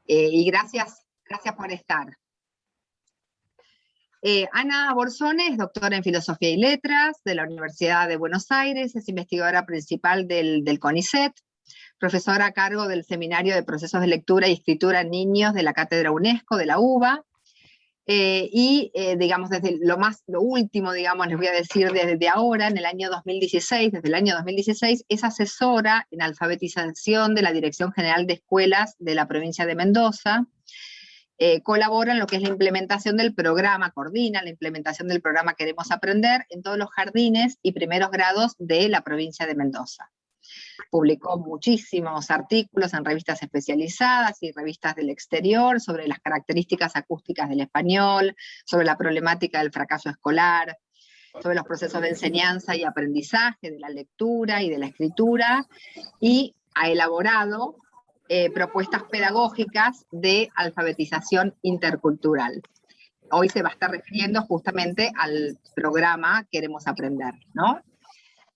Y gracias por estar. Ana Borzone es doctora en Filosofía y Letras de la Universidad de Buenos Aires, es investigadora principal del CONICET, profesora a cargo del Seminario de Procesos de Lectura y Escritura en Niños de la Cátedra UNESCO de la UBA, digamos, desde lo último, digamos, les voy a decir desde ahora, en el año 2016, desde el año 2016, es asesora en alfabetización de la Dirección General de Escuelas de la provincia de Mendoza. Colabora en lo que es la implementación del programa, coordina la implementación del programa Queremos Aprender en todos los jardines y primeros grados de la provincia de Mendoza. Publicó muchísimos artículos en revistas especializadas y revistas del exterior sobre las características acústicas del español, sobre la problemática del fracaso escolar, sobre los procesos de enseñanza y aprendizaje, de la lectura y de la escritura, y ha elaborado propuestas pedagógicas de alfabetización intercultural. Hoy se va a estar refiriendo justamente al programa Queremos Aprender, ¿no?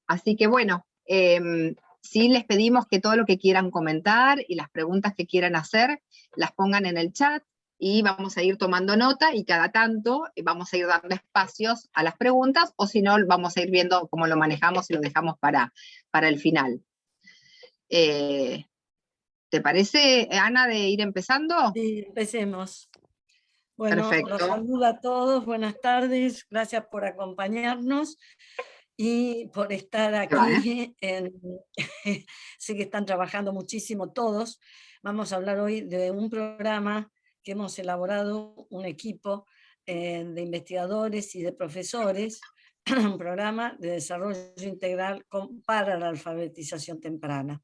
Así que bueno, sí les pedimos que todo lo que quieran comentar y las preguntas que quieran hacer, las pongan en el chat y vamos a ir tomando nota y cada tanto vamos a ir dando espacios a las preguntas, o si no, vamos a ir viendo cómo lo manejamos y lo dejamos para el final. ¿Te parece, Ana, de ir empezando? Sí, empecemos. Bueno, perfecto. Los saludo a todos, buenas tardes, gracias por acompañarnos y por estar aquí. Sé que están trabajando muchísimo todos. Vamos a hablar hoy de un programa que hemos elaborado un equipo de investigadores y de profesores, un programa de desarrollo integral para la alfabetización temprana,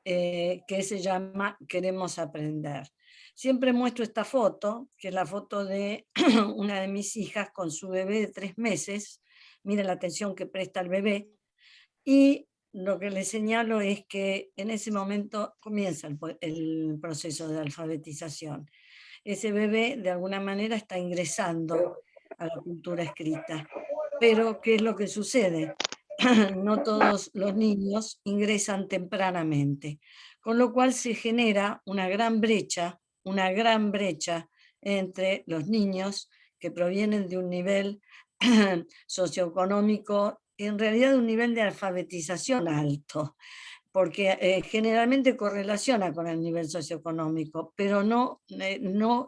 que se llama Queremos Aprender. Siempre muestro esta foto, que es la foto de una de mis hijas con su bebé de 3 meses. Miren la atención que presta el bebé. Y lo que les señalo es que en ese momento comienza el proceso de alfabetización. Ese bebé de alguna manera está ingresando a la cultura escrita. Pero, ¿qué es lo que sucede? No todos los niños ingresan tempranamente, con lo cual se genera una gran brecha entre los niños que provienen de un nivel socioeconómico, en realidad de un nivel de alfabetización alto, porque generalmente correlaciona con el nivel socioeconómico, pero no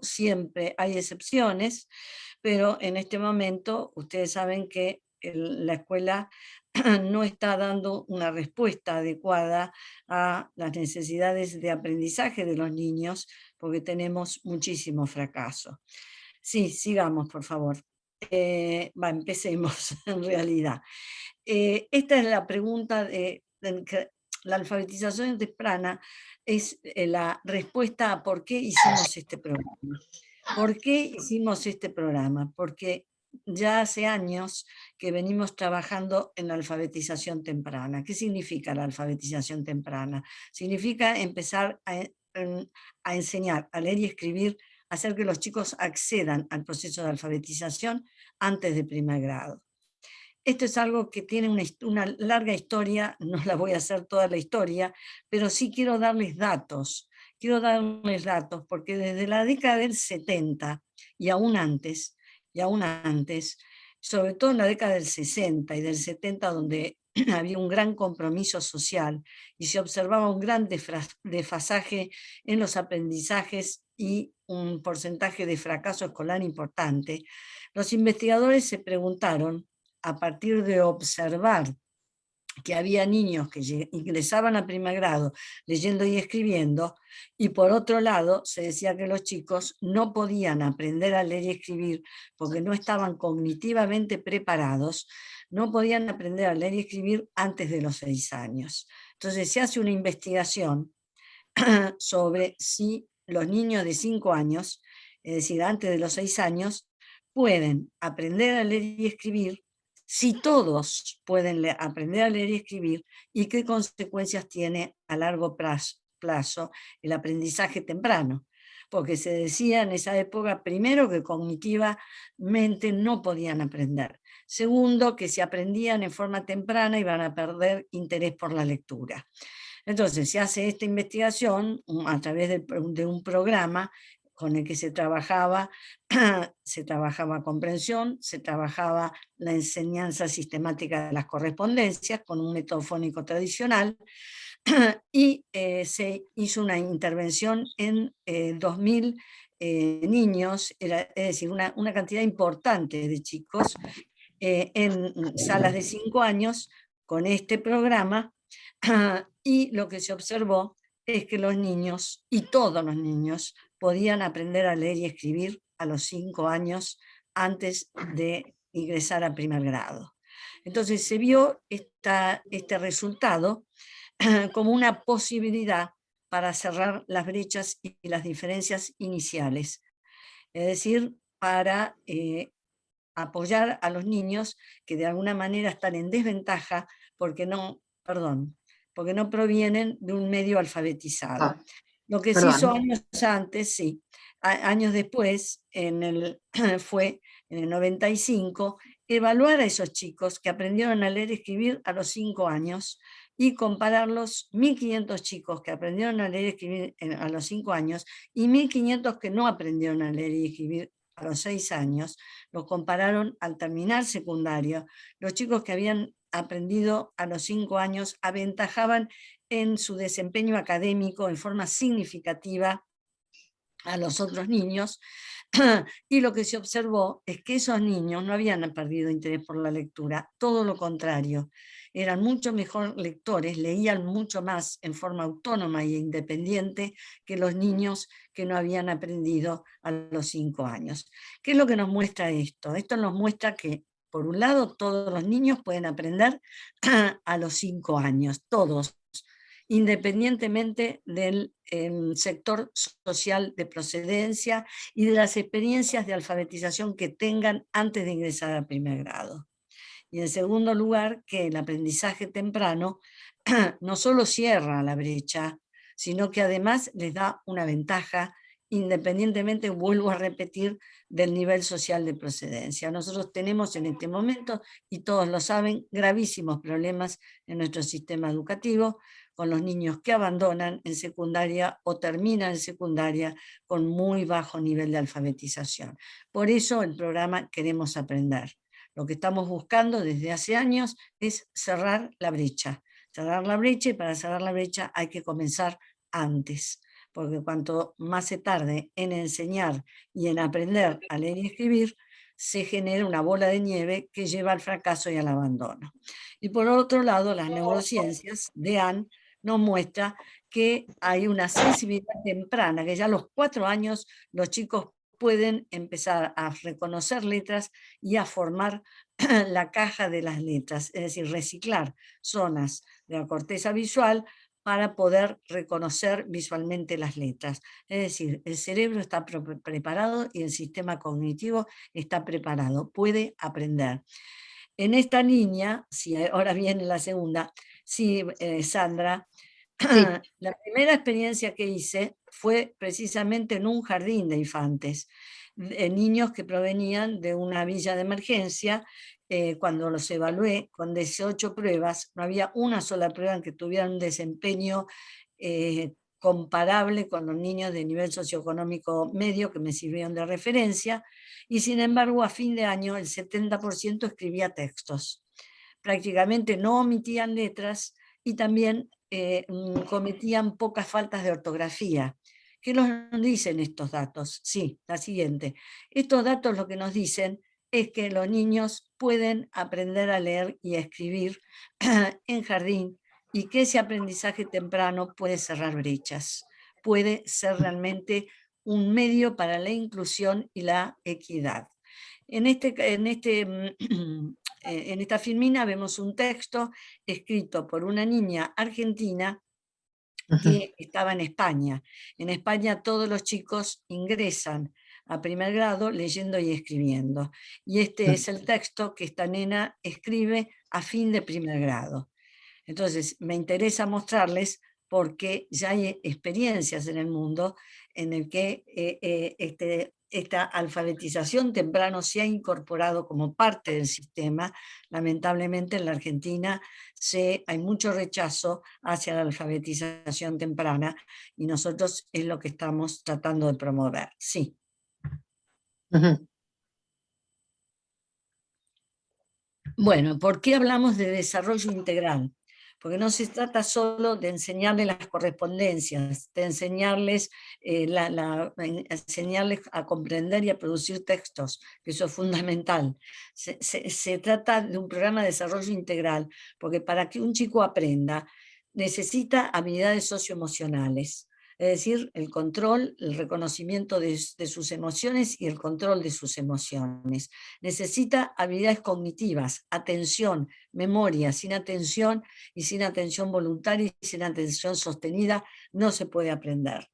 siempre, hay excepciones, pero en este momento ustedes saben que la escuela no está dando una respuesta adecuada a las necesidades de aprendizaje de los niños, porque tenemos muchísimo fracaso. Sí, sigamos, por favor. Empecemos, en realidad. Esta es la pregunta de la alfabetización temprana, es la respuesta a por qué hicimos este programa. ¿Por qué hicimos este programa? Porque ya hace años que venimos trabajando en la alfabetización temprana. ¿Qué significa la alfabetización temprana? Significa empezar a enseñar a leer y escribir, hacer que los chicos accedan al proceso de alfabetización antes de primer grado. Esto es algo que tiene una larga historia, no la voy a hacer toda la historia, pero sí quiero darles datos. Quiero darles datos porque desde la década del 70 y aún antes, sobre todo en la década del 60 y del 70, donde había un gran compromiso social y se observaba un gran desfasaje en los aprendizajes y un porcentaje de fracaso escolar importante, los investigadores se preguntaron, a partir de observar que había niños que ingresaban a primer grado leyendo y escribiendo, y por otro lado se decía que los chicos no podían aprender a leer y escribir porque no estaban cognitivamente preparados, no podían aprender a leer y escribir antes de los 6 años. Entonces se hace una investigación sobre si los niños de 5 años, es decir, antes de los 6 años, pueden aprender a leer y escribir, si todos pueden aprender a leer y escribir, y qué consecuencias tiene a largo plazo el aprendizaje temprano. Porque se decía en esa época, primero, que cognitivamente no podían aprender. Segundo, que si aprendían en forma temprana iban a perder interés por la lectura. Entonces se hace esta investigación a través de un programa con el que se trabajaba comprensión, se trabajaba la enseñanza sistemática de las correspondencias con un método fónico tradicional, y se hizo una intervención en 2000 niños, es decir, una cantidad importante de chicos en salas de 5 años con este programa, y lo que se observó es que los niños, y todos los niños, podían aprender a leer y escribir a los 5 años antes de ingresar a primer grado. Entonces se vio este resultado como una posibilidad para cerrar las brechas y las diferencias iniciales, es decir, para apoyar a los niños que de alguna manera están en desventaja porque no provienen de un medio alfabetizado. Ah, Lo que se hizo perdón. años antes, sí, años después, fue en el 95, evaluar a esos chicos que aprendieron a leer y escribir a los 5 años y compararlos, 1.500 chicos que aprendieron a leer y escribir a los 5 años y 1.500 que no aprendieron a leer y escribir a los 6 años, los compararon al terminar secundario. Los chicos que habían aprendido a los 5 años aventajaban en su desempeño académico en forma significativa a los otros niños, y lo que se observó es que esos niños no habían perdido interés por la lectura, todo lo contrario, eran mucho mejor lectores, leían mucho más en forma autónoma e independiente que los niños que no habían aprendido a los 5 años. ¿Qué es lo que nos muestra esto? Esto nos muestra que, por un lado, todos los niños pueden aprender a los 5 años, todos, independientemente del sector social de procedencia y de las experiencias de alfabetización que tengan antes de ingresar al primer grado. Y en segundo lugar, que el aprendizaje temprano no solo cierra la brecha, sino que además les da una ventaja independientemente, vuelvo a repetir, del nivel social de procedencia. Nosotros tenemos en este momento, y todos lo saben, gravísimos problemas en nuestro sistema educativo, con los niños que abandonan en secundaria o terminan en secundaria con muy bajo nivel de alfabetización. Por eso el programa Queremos Aprender. Lo que estamos buscando desde hace años es cerrar la brecha. Cerrar la brecha, y para cerrar la brecha hay que comenzar antes, porque cuanto más se tarde en enseñar y en aprender a leer y escribir, se genera una bola de nieve que lleva al fracaso y al abandono. Y por otro lado, las neurociencias de Anne nos muestra que hay una sensibilidad temprana, que ya a los 4 años los chicos pueden empezar a reconocer letras y a formar la caja de las letras, es decir, reciclar zonas de la corteza visual para poder reconocer visualmente las letras. Es decir, el cerebro está preparado y el sistema cognitivo está preparado, puede aprender. En esta línea, si ahora viene la segunda, sí, Sandra, Sí, la primera experiencia que hice fue precisamente en un jardín de infantes, niños que provenían de una villa de emergencia. Cuando los evalué con 18 pruebas, no había una sola prueba en que tuvieran un desempeño comparable con los niños de nivel socioeconómico medio que me sirvieron de referencia, y sin embargo a fin de año el 70% escribía textos. Prácticamente no omitían letras y también cometían pocas faltas de ortografía. ¿Qué nos dicen estos datos? Sí, la siguiente. Estos datos lo que nos dicen es que los niños pueden aprender a leer y a escribir en jardín, y que ese aprendizaje temprano puede cerrar brechas, puede ser realmente un medio para la inclusión y la equidad. En esta filmina vemos un texto escrito por una niña argentina ujú, que estaba en España. En España todos los chicos ingresan a primer grado leyendo y escribiendo. Y este es el texto que esta nena escribe a fin de primer grado. Entonces, me interesa mostrarles porque ya hay experiencias en el mundo en el que esta alfabetización temprana se ha incorporado como parte del sistema. Lamentablemente en la Argentina hay mucho rechazo hacia la alfabetización temprana y nosotros es lo que estamos tratando de promover. Sí. Ujú. Bueno, ¿por qué hablamos de desarrollo integral? Porque no se trata solo de enseñarles las correspondencias, de enseñarles, enseñarles a comprender y a producir textos, que eso es fundamental. Se trata de un programa de desarrollo integral, porque para que un chico aprenda, necesita habilidades socioemocionales. Es decir, el control, el reconocimiento de sus emociones y el control de sus emociones. Necesita habilidades cognitivas, atención, memoria. Sin atención y sin atención voluntaria y sin atención sostenida no se puede aprender.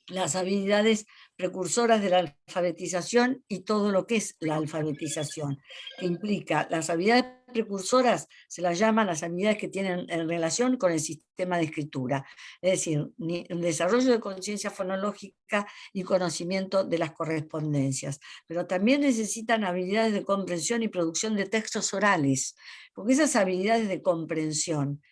Las habilidades precursoras de la alfabetización y todo lo que es la alfabetización, que implica las habilidades precursoras, se las llama las habilidades que tienen en relación con el sistema de escritura, es decir, el desarrollo de conciencia fonológica y conocimiento de las correspondencias, pero también necesitan habilidades de comprensión y producción de textos orales, porque esas habilidades de comprensión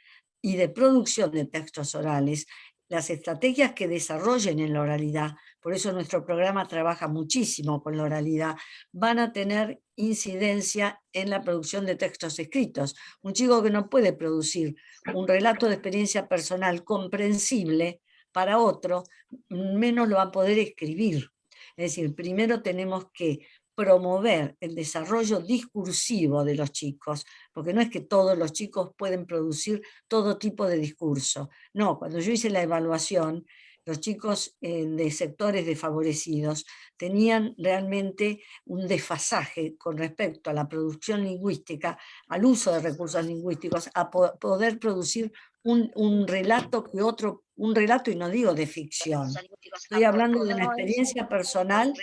y de producción de textos orales, las estrategias que desarrollen en la oralidad, por eso nuestro programa trabaja muchísimo con la oralidad, van a tener incidencia en la producción de textos escritos. Un chico que no puede producir un relato de experiencia personal comprensible para otro, menos lo va a poder escribir. Es decir, primero tenemos que promover el desarrollo discursivo de los chicos, porque no es que todos los chicos pueden producir todo tipo de discurso. No, cuando yo hice la evaluación, los chicos de sectores desfavorecidos tenían realmente un desfasaje con respecto a la producción lingüística, al uso de recursos lingüísticos, a poder producir un relato que otro, un relato, y no digo de ficción. Estoy hablando de una experiencia personal.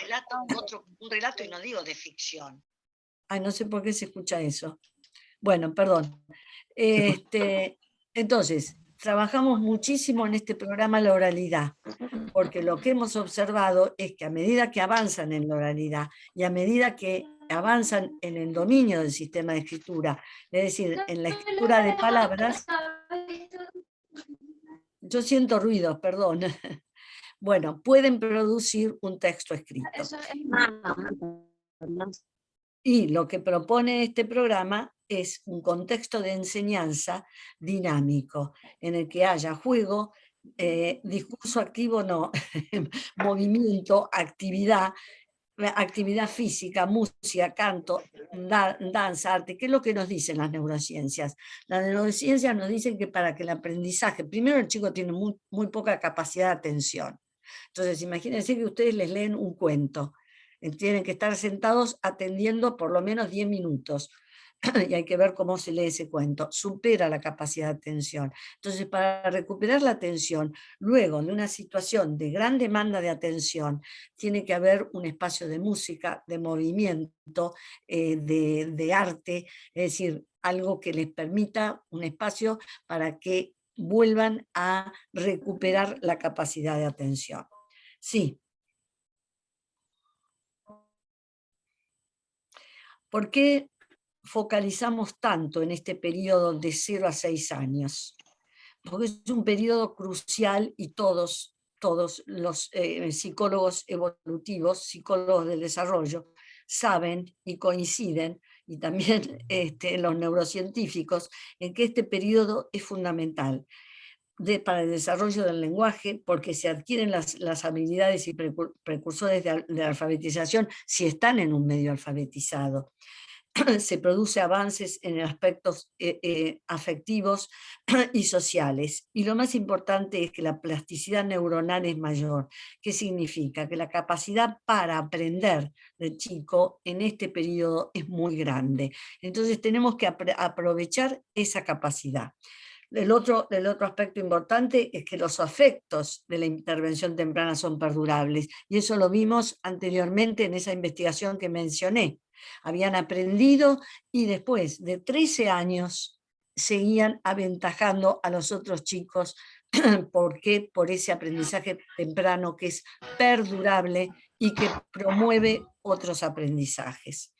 Un relato, y no digo de ficción. Ay, no sé por qué se escucha eso. Bueno, perdón. Entonces, trabajamos muchísimo en este programa la oralidad, porque lo que hemos observado es que a medida que avanzan en la oralidad y a medida que avanzan en el dominio del sistema de escritura, es decir, en la escritura de palabras, yo siento ruido, perdón. Bueno, pueden producir un texto escrito. Y lo que propone este programa es un contexto de enseñanza dinámico, en el que haya juego, discurso activo, no, movimiento, actividad física, música, canto, danza, arte. ¿Qué es lo que nos dicen las neurociencias? Las neurociencias nos dicen que para que el aprendizaje, primero el chico tiene muy poca capacidad de atención. Entonces, imagínense que ustedes les leen un cuento. Tienen que estar sentados atendiendo por lo menos 10 minutos. Y hay que ver cómo se lee ese cuento. Supera la capacidad de atención. Entonces, para recuperar la atención, luego de una situación de gran demanda de atención, tiene que haber un espacio de música, de movimiento, de arte, es decir, algo que les permita un espacio para que vuelvan a recuperar la capacidad de atención. Sí. ¿Por qué focalizamos tanto en este periodo de 0 a 6 años? Porque es un periodo crucial y todos los psicólogos evolutivos, psicólogos del desarrollo, saben y coinciden, y también los neurocientíficos, en que este periodo es fundamental para el desarrollo del lenguaje, porque se adquieren las habilidades y precursores de alfabetización si están en un medio alfabetizado. Se produce avances en aspectos afectivos y sociales. Y lo más importante es que la plasticidad neuronal es mayor. ¿Qué significa? Que la capacidad para aprender del chico en este periodo es muy grande. Entonces tenemos que aprovechar esa capacidad. El otro aspecto importante es que los efectos de la intervención temprana son perdurables, y eso lo vimos anteriormente en esa investigación que mencioné. Habían aprendido y después de 13 años seguían aventajando a los otros chicos. ¿Por qué? Por ese aprendizaje temprano que es perdurable y que promueve otros aprendizajes.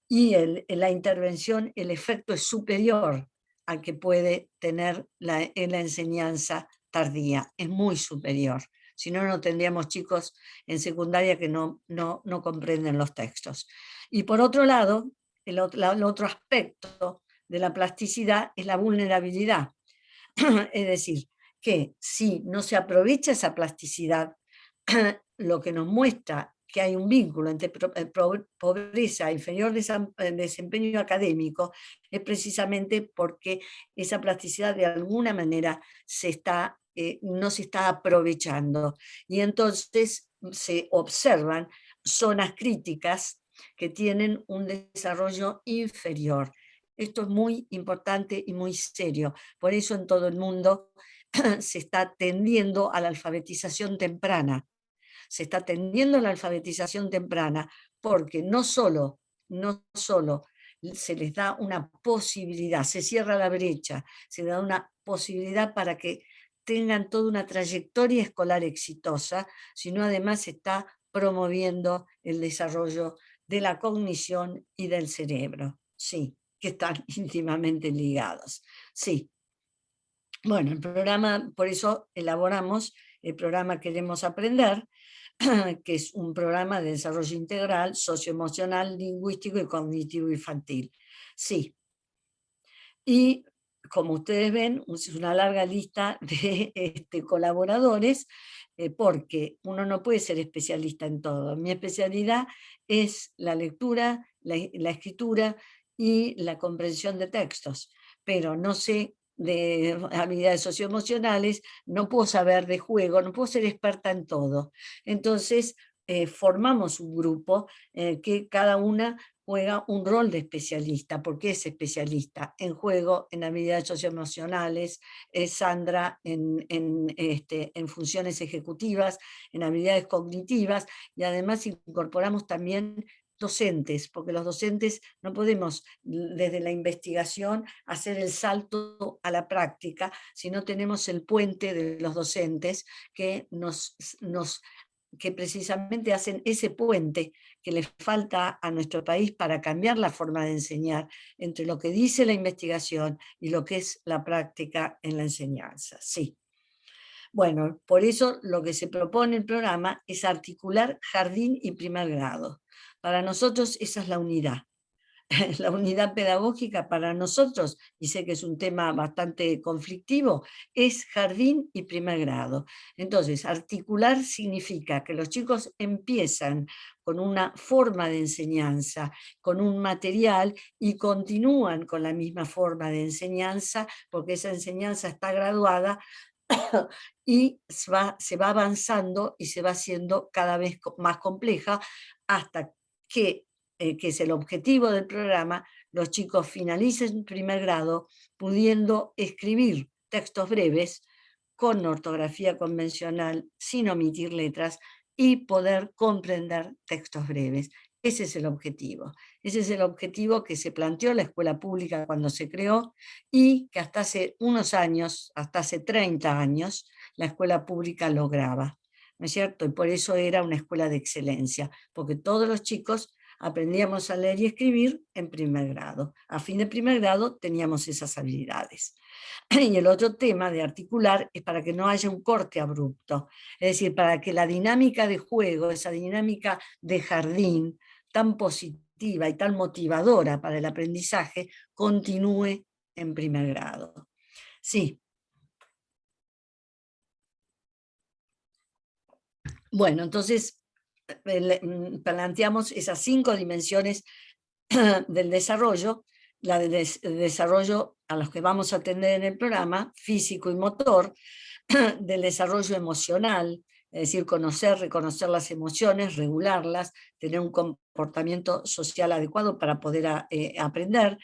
Y la intervención, el efecto es superior al que puede tener en la enseñanza tardía, es muy superior. Si no, no tendríamos chicos en secundaria que no comprenden los textos. Y por otro lado, el otro aspecto de la plasticidad es la vulnerabilidad. Es decir, que si no se aprovecha esa plasticidad, lo que nos muestra que hay un vínculo entre pobreza e inferior desempeño académico es precisamente porque esa plasticidad de alguna manera no se está aprovechando. Y entonces se observan zonas críticas que tienen un desarrollo inferior. Esto es muy importante y muy serio. Por eso en todo el mundo se está tendiendo a la alfabetización temprana. Se está tendiendo a la alfabetización temprana porque no solo se les da una posibilidad, se cierra la brecha, se da una posibilidad para que tengan toda una trayectoria escolar exitosa, sino además se está promoviendo el desarrollo de la cognición y del cerebro. Sí, que están íntimamente ligados. Sí. Bueno, el programa, por eso elaboramos el programa Queremos Aprender, que es un programa de desarrollo integral, socioemocional, lingüístico y cognitivo infantil. Sí. Y como ustedes ven, es una larga lista de colaboradores, porque uno no puede ser especialista en todo. Mi especialidad es la lectura, la escritura y la comprensión de textos, pero no sé de habilidades socioemocionales, no puedo saber de juego, no puedo ser experta en todo. Entonces, formamos un grupo que cada una juega un rol de especialista, porque es especialista en juego, en habilidades socioemocionales, Sandra en funciones ejecutivas, en habilidades cognitivas, y además incorporamos también docentes, porque los docentes no podemos desde la investigación hacer el salto a la práctica, si no tenemos el puente de los docentes que que precisamente hacen ese puente que le falta a nuestro país para cambiar la forma de enseñar entre lo que dice la investigación y lo que es la práctica en la enseñanza. Sí. Bueno, por eso lo que se propone el programa es articular jardín y primer grado. Para nosotros esa es la unidad. La unidad pedagógica para nosotros, y sé que es un tema bastante conflictivo, es jardín y primer grado. Entonces, articular significa que los chicos empiezan con una forma de enseñanza, con un material, y continúan con la misma forma de enseñanza, porque esa enseñanza está graduada y se va avanzando y se va haciendo cada vez más compleja hasta que es el objetivo del programa, los chicos finalicen primer grado pudiendo escribir textos breves con ortografía convencional, sin omitir letras, y poder comprender textos breves. Ese es el objetivo. Ese es el objetivo que se planteó la escuela pública cuando se creó y que hasta hace unos años, hasta hace 30 años, la escuela pública lograba. ¿No es cierto? Y por eso era una escuela de excelencia, porque todos los chicos aprendíamos a leer y escribir en primer grado. A fin de primer grado teníamos esas habilidades. Y el otro tema de articular es para que no haya un corte abrupto, es decir, para que la dinámica de juego, esa dinámica de jardín tan positiva y tan motivadora para el aprendizaje, continúe en primer grado. Sí. Bueno, entonces planteamos esas 5 dimensiones del desarrollo, la de desarrollo a los que vamos a atender en el programa, físico y motor, del desarrollo emocional, es decir, reconocer las emociones, regularlas, tener un comportamiento social adecuado para poder aprender,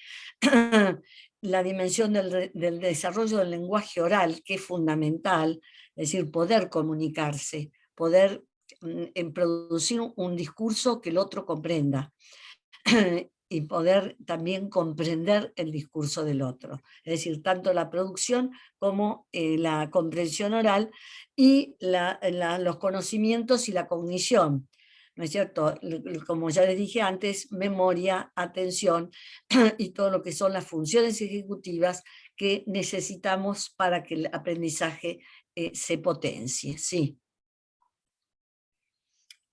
la dimensión del desarrollo del lenguaje oral, que es fundamental, es decir, poder comunicarse, poder producir un discurso que el otro comprenda. y poder también comprender el discurso del otro. Es decir, tanto la producción como la comprensión oral y los conocimientos y la cognición. ¿No es cierto? Como ya les dije antes, memoria, atención y todo lo que son las funciones ejecutivas que necesitamos para que el aprendizaje se potencie. Sí.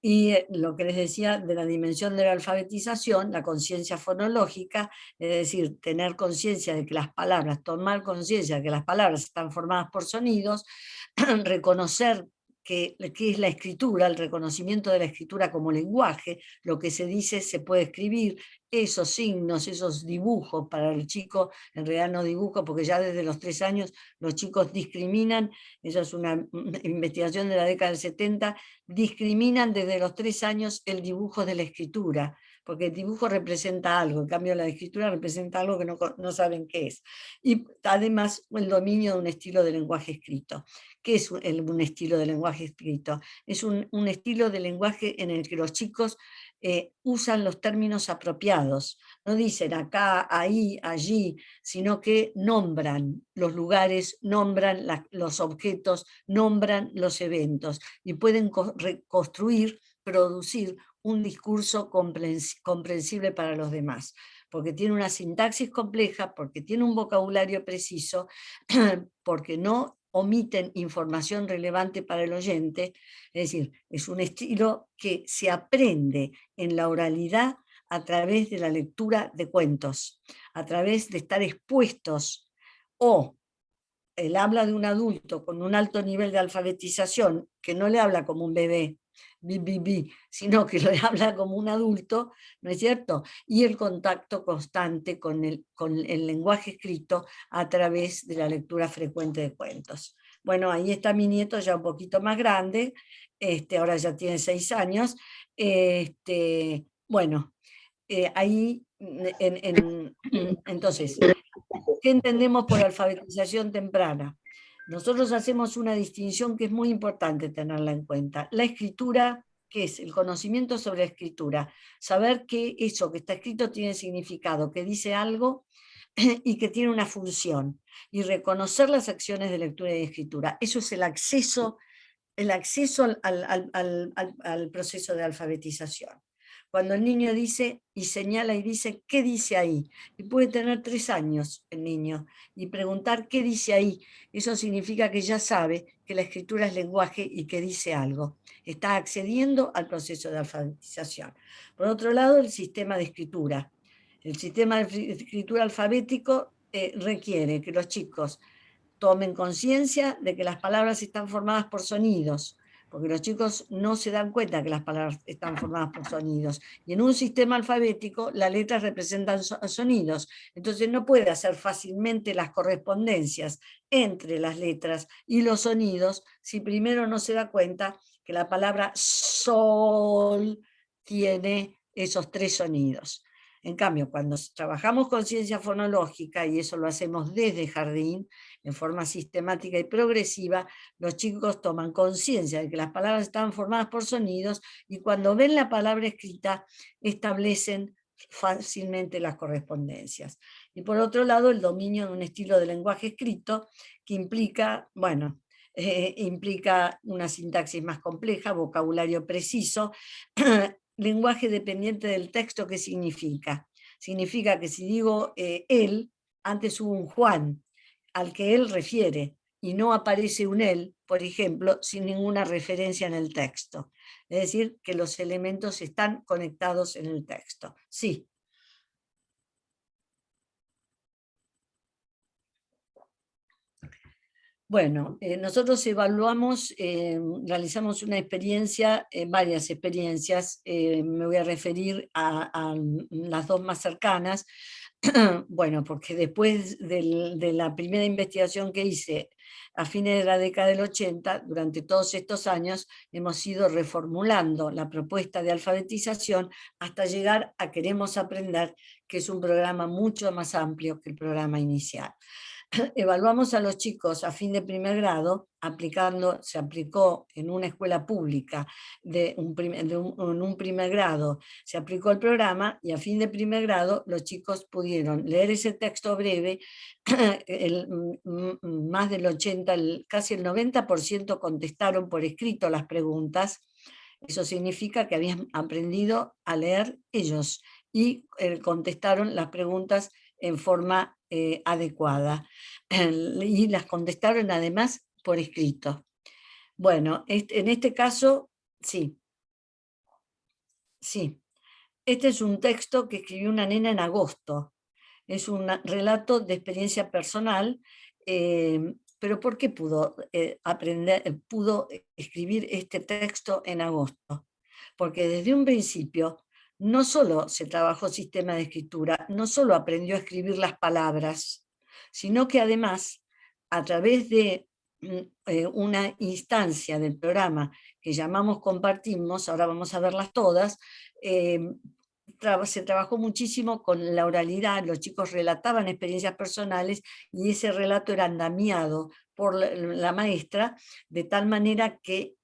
Y lo que les decía de la dimensión de la alfabetización, la conciencia fonológica, es decir, tener conciencia de que las palabras, tomar conciencia de que las palabras están formadas por sonidos, reconocer qué es la escritura, el reconocimiento de la escritura como lenguaje, lo que se dice se puede escribir, esos signos, esos dibujos para el chico, en realidad no dibujo, porque ya desde los 3 años los chicos discriminan, eso es una investigación de la década del 70, discriminan desde los 3 años el dibujo de la escritura, porque el dibujo representa algo, en cambio la escritura representa algo que no saben qué es. Y además el dominio de un estilo de lenguaje escrito. ¿Qué es un estilo de lenguaje escrito? Es un estilo de lenguaje en el que los chicos usan los términos apropiados, no dicen acá, ahí, allí, sino que nombran los lugares, nombran los objetos, nombran los eventos y pueden reconstruir, producir un discurso comprensible para los demás, porque tiene una sintaxis compleja, porque tiene un vocabulario preciso, porque no omiten información relevante para el oyente, es decir, es un estilo que se aprende en la oralidad a través de la lectura de cuentos, a través de estar expuestos o el habla de un adulto con un alto nivel de alfabetización, que no le habla como un bebé, sino que le habla como un adulto, ¿no es cierto? Y el contacto constante con el lenguaje escrito a través de la lectura frecuente de cuentos. Bueno, ahí está mi nieto ya un poquito más grande, ahora ya tiene 6 años. Bueno, ahí, entonces, ¿qué entendemos por alfabetización temprana? Nosotros hacemos una distinción que es muy importante tenerla en cuenta. La escritura, ¿qué es? El conocimiento sobre la escritura. Saber que eso que está escrito tiene significado, que dice algo y que tiene una función. Y reconocer las acciones de lectura y de escritura. Eso es el acceso al proceso de alfabetización. Cuando el niño dice y señala y dice, ¿qué dice ahí? Y puede tener 3 años el niño y preguntar qué dice ahí. Eso significa que ya sabe que la escritura es lenguaje y que dice algo. Está accediendo al proceso de alfabetización. Por otro lado, el sistema de escritura. El sistema de escritura alfabético requiere que los chicos tomen conciencia de que las palabras están formadas por sonidos, porque los chicos no se dan cuenta que las palabras están formadas por sonidos. Y en un sistema alfabético, las letras representan sonidos, entonces no puede hacer fácilmente las correspondencias entre las letras y los sonidos si primero no se da cuenta que la palabra sol tiene esos 3 sonidos. En cambio, cuando trabajamos con ciencia fonológica, y eso lo hacemos desde jardín, en forma sistemática y progresiva, los chicos toman conciencia de que las palabras están formadas por sonidos y cuando ven la palabra escrita establecen fácilmente las correspondencias. Y por otro lado, el dominio de un estilo de lenguaje escrito que implica, bueno, implica una sintaxis más compleja, vocabulario preciso, lenguaje dependiente del texto. ¿Qué significa? Significa que si digo él, antes hubo un Juan, al que él refiere, y no aparece un él, por ejemplo, sin ninguna referencia en el texto. Es decir, que los elementos están conectados en el texto. Sí. Bueno, nosotros evaluamos, realizamos una experiencia, varias experiencias, me voy a referir a las 2 más cercanas. Bueno, porque después de la primera investigación que hice a fines de la década del 80, durante todos estos años hemos ido reformulando la propuesta de alfabetización hasta llegar a Queremos Aprender, que es un programa mucho más amplio que el programa inicial. evaluamos a los chicos a fin de primer grado, se aplicó en una escuela pública en un primer grado, se aplicó el programa y a fin de primer grado los chicos pudieron leer ese texto breve, más del 80, casi el 90% contestaron por escrito las preguntas. Eso significa que habían aprendido a leer ellos y contestaron las preguntas en forma adecuada. Y las contestaron además por escrito. Bueno, en este caso, sí. Este es un texto que escribió una nena en agosto. Es un relato de experiencia personal, pero ¿por qué pudo escribir este texto en agosto? Porque desde un principio no solo se trabajó sistema de escritura, no solo aprendió a escribir las palabras, sino que además, a través de una instancia del programa que llamamos Compartimos, ahora vamos a verlas todas, se trabajó muchísimo con la oralidad, los chicos relataban experiencias personales y ese relato era andamiado por la maestra, de tal manera que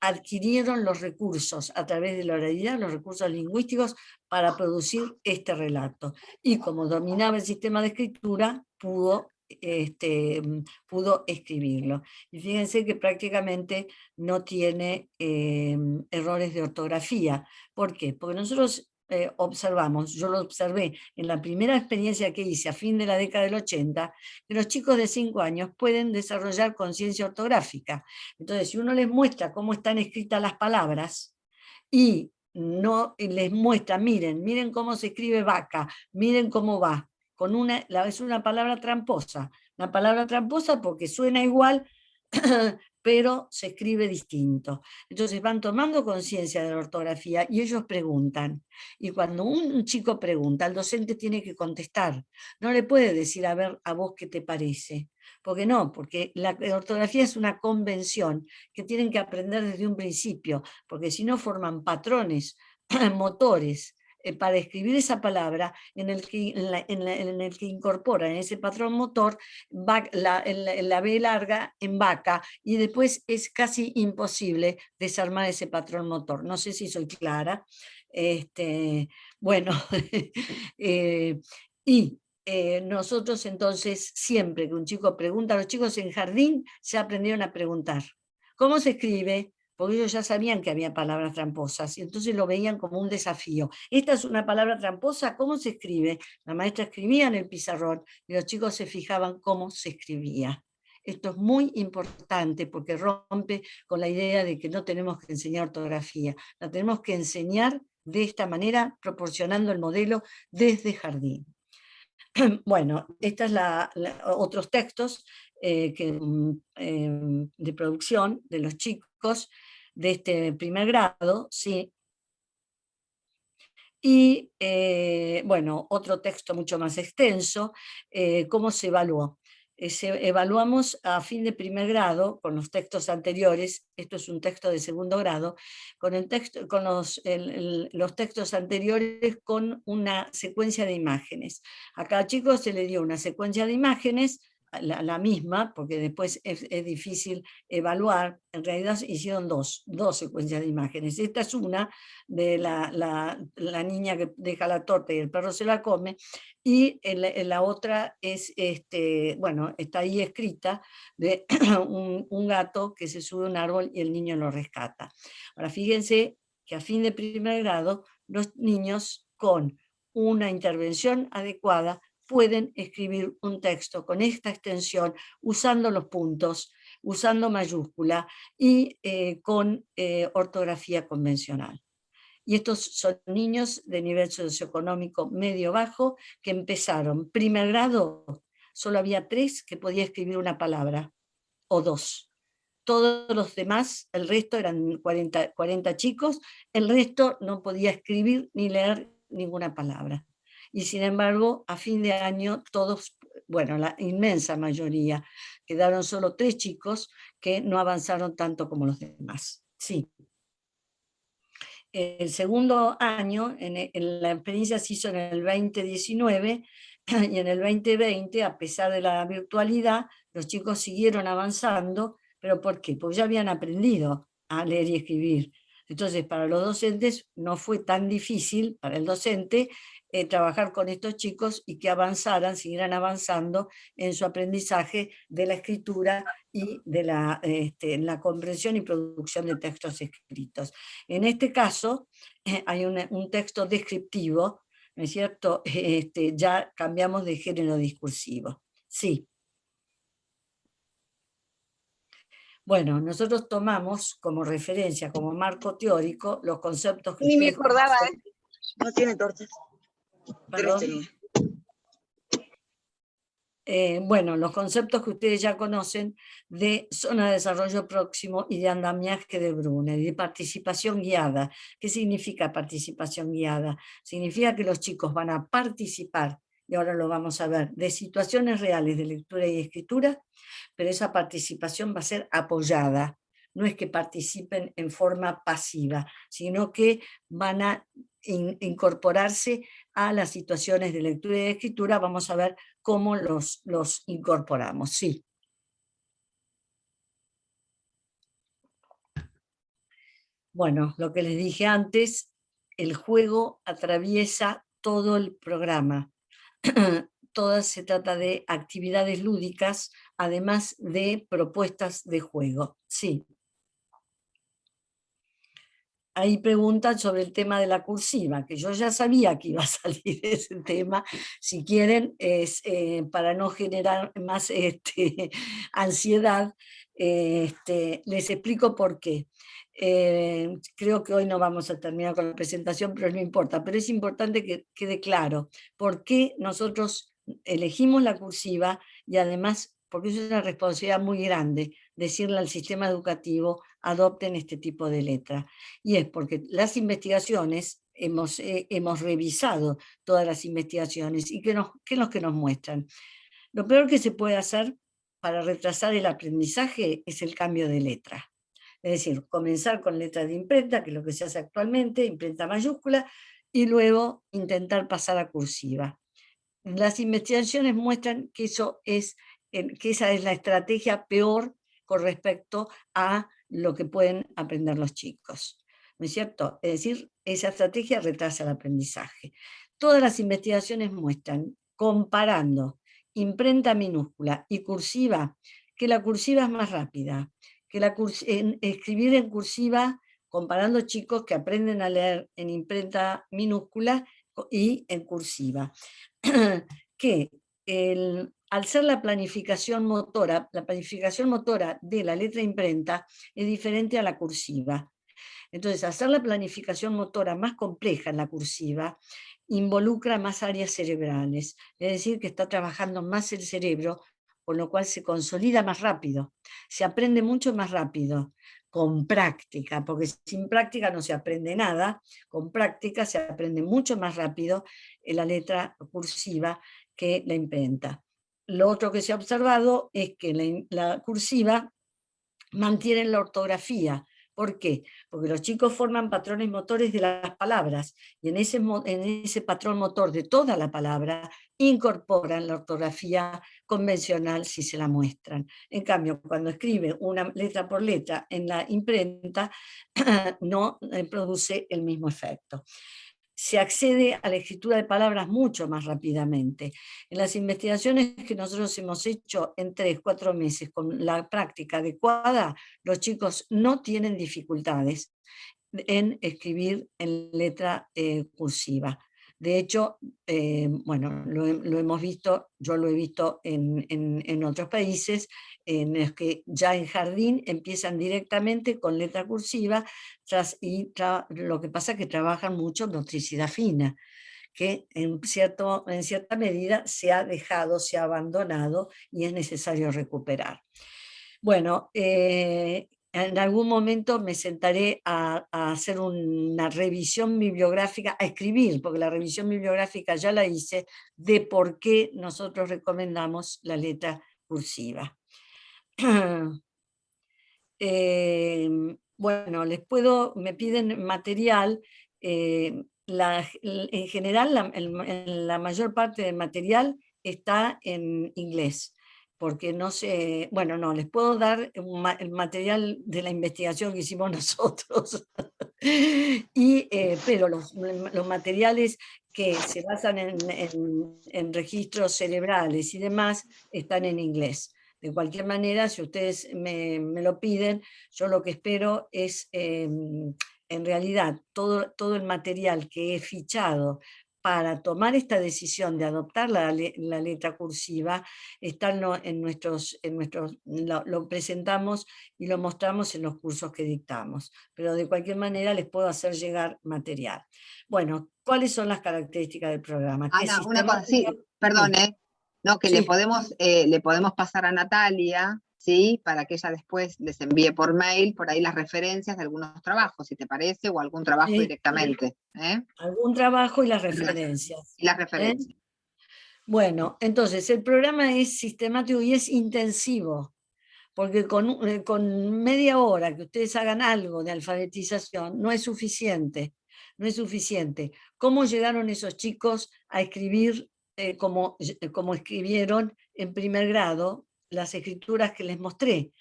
adquirieron los recursos a través de la oralidad, los recursos lingüísticos para producir este relato. Y como dominaba el sistema de escritura, pudo escribirlo. Y fíjense que prácticamente no tiene errores de ortografía. ¿Por qué? Porque nosotros observamos, yo lo observé en la primera experiencia que hice a fin de la década del 80, que los chicos de 5 años pueden desarrollar conciencia ortográfica. Entonces, si uno les muestra cómo están escritas las palabras y no les muestra, miren cómo se escribe vaca, miren cómo va, es una palabra tramposa. Una palabra tramposa porque suena igual, pero se escribe distinto. Entonces van tomando conciencia de la ortografía y ellos preguntan. Y cuando un chico pregunta, el docente tiene que contestar. No le puede decir, a ver, a vos qué te parece. Porque no, porque la ortografía es una convención que tienen que aprender desde un principio, porque si no forman patrones motores para escribir esa palabra en el que incorporan ese patrón motor la B larga en vaca, y después es casi imposible desarmar ese patrón motor. No sé si soy clara. Bueno, y nosotros entonces, siempre que un chico pregunta, los chicos en jardín se aprendieron a preguntar. ¿Cómo se escribe? Porque ellos ya sabían que había palabras tramposas y entonces lo veían como un desafío. Esta es una palabra tramposa, ¿cómo se escribe? La maestra escribía en el pizarrón y los chicos se fijaban cómo se escribía. Esto es muy importante porque rompe con la idea de que no tenemos que enseñar ortografía, la tenemos que enseñar de esta manera, proporcionando el modelo desde jardín. Bueno, esta es otros textos de producción de los chicos de este primer grado, ¿sí? Y bueno, otro texto mucho más extenso, ¿cómo se evaluó? Evaluamos a fin de primer grado con los textos anteriores, esto es un texto de segundo grado, con los textos anteriores con una secuencia de imágenes. A cada chico se le dio una secuencia de imágenes, la misma, porque después es difícil evaluar. En realidad hicieron dos secuencias de imágenes. Esta es una de la niña que deja la torta y el perro se la come, y la otra es, bueno, está ahí escrita, de un gato que se sube a un árbol y el niño lo rescata. Ahora fíjense que a fin de primer grado los niños con una intervención adecuada pueden escribir un texto con esta extensión, usando los puntos, usando mayúscula y con ortografía convencional. Y estos son niños de nivel socioeconómico medio-bajo que empezaron primer grado, solo había 3 que podía escribir una palabra, o 2. Todos los demás, el resto eran 40 chicos, el resto no podía escribir ni leer ninguna palabra. Y sin embargo, a fin de año, todos, bueno, la inmensa mayoría, quedaron solo 3 chicos que no avanzaron tanto como los demás. Sí. El segundo año, en la experiencia se hizo en el 2019, Y en el 2020, a pesar de la virtualidad, los chicos siguieron avanzando, ¿pero por qué? Porque ya habían aprendido a leer y escribir. Entonces, para los docentes no fue tan difícil, para el docente, trabajar con estos chicos y que avanzaran, siguieran avanzando en su aprendizaje de la escritura y de la comprensión y producción de textos escritos. En este caso, hay un texto descriptivo, ¿no es cierto? Ya cambiamos de género discursivo. Sí. Bueno, nosotros tomamos como referencia, como marco teórico, los conceptos que Ni me ustedes acordaba, conocen. No tiene tortas. Perdón. 3 tenía. Bueno, los conceptos que ustedes ya conocen de zona de desarrollo próximo y de andamiaje de Brunner y de participación guiada. ¿Qué significa participación guiada? Significa que los chicos van a participar, y ahora lo vamos a ver, de situaciones reales de lectura y escritura, pero esa participación va a ser apoyada. No es que participen en forma pasiva, sino que van a incorporarse a las situaciones de lectura y de escritura. Vamos a ver cómo los incorporamos. Sí. Bueno, lo que les dije antes, el juego atraviesa todo el programa. Todas se trata de actividades lúdicas, además de propuestas de juego. Sí. Ahí preguntan sobre el tema de la cursiva, que yo ya sabía que iba a salir ese tema. Si quieren, es para no generar más ansiedad, les explico por qué. Creo que hoy no vamos a terminar con la presentación, pero no importa. Pero es importante que quede claro por qué nosotros elegimos la cursiva y además porque es una responsabilidad muy grande decirle al sistema educativo adopten este tipo de letra. Y es porque las investigaciones, hemos revisado todas las investigaciones y ¿qué es lo que nos muestran? Lo peor que se puede hacer para retrasar el aprendizaje es el cambio de letra. Es decir, comenzar con letra de imprenta, que es lo que se hace actualmente, imprenta mayúscula, y luego intentar pasar a cursiva. Las investigaciones muestran que, que esa es la estrategia peor con respecto a lo que pueden aprender los chicos. ¿No es cierto? Es decir, esa estrategia retrasa el aprendizaje. Todas las investigaciones muestran, comparando imprenta minúscula y cursiva, que la cursiva es más rápida, que escribir en cursiva, comparando chicos que aprenden a leer en imprenta minúscula y en cursiva. Que al ser la planificación motora de la letra imprenta es diferente a la cursiva. Entonces, hacer la planificación motora más compleja en la cursiva involucra más áreas cerebrales, es decir, que está trabajando más el cerebro, con lo cual se consolida más rápido, se aprende mucho más rápido, con práctica, porque sin práctica no se aprende nada, con práctica se aprende mucho más rápido la letra cursiva que la imprenta. Lo otro que se ha observado es que la cursiva mantiene la ortografía. ¿Por qué? Porque los chicos forman patrones motores de las palabras y en ese patrón motor de toda la palabra incorporan la ortografía convencional si se la muestran. En cambio, cuando escribe una letra por letra en la imprenta, no produce el mismo efecto. Se accede a la escritura de palabras mucho más rápidamente. En las investigaciones que nosotros hemos hecho en 3-4 meses con la práctica adecuada, los chicos no tienen dificultades en escribir en letra cursiva. De hecho, bueno, lo hemos visto, yo lo he visto en otros países, en los que ya en jardín empiezan directamente con letra cursiva, lo que pasa es que trabajan mucho motricidad fina, que en cierta medida se ha dejado, se ha abandonado y es necesario recuperar. Bueno, en algún momento me sentaré a hacer una revisión bibliográfica, a escribir, porque la revisión bibliográfica ya la hice, de por qué nosotros recomendamos la letra cursiva. Bueno, me piden material, en general la mayor parte del material está en inglés, porque no sé, bueno, no, les puedo dar el material de la investigación que hicimos nosotros, pero los materiales que se basan en registros cerebrales y demás están en inglés. De cualquier manera, si ustedes me lo piden, yo lo que espero es, en realidad, todo el material que he fichado para tomar esta decisión de adoptar la letra cursiva, está lo presentamos y lo mostramos en los cursos que dictamos, pero de cualquier manera les puedo hacer llegar material. Bueno, ¿cuáles son las características del programa? Que es Ana, una cosa, sí, sistemático. perdón, Sí, no, que sí, le podemos pasar a Natalia, ¿sí? Para que ella después les envíe por mail, por ahí las referencias de algunos trabajos, si te parece, o algún trabajo sí. directamente, ¿eh? Algún trabajo y las Y las, referencias. y las ¿Eh? referencias. Bueno, entonces el programa es sistemático y es intensivo, porque con media hora que ustedes hagan algo de alfabetización no es suficiente, no es suficiente. ¿Cómo llegaron esos chicos a escribir como escribieron en primer grado las escrituras que les mostré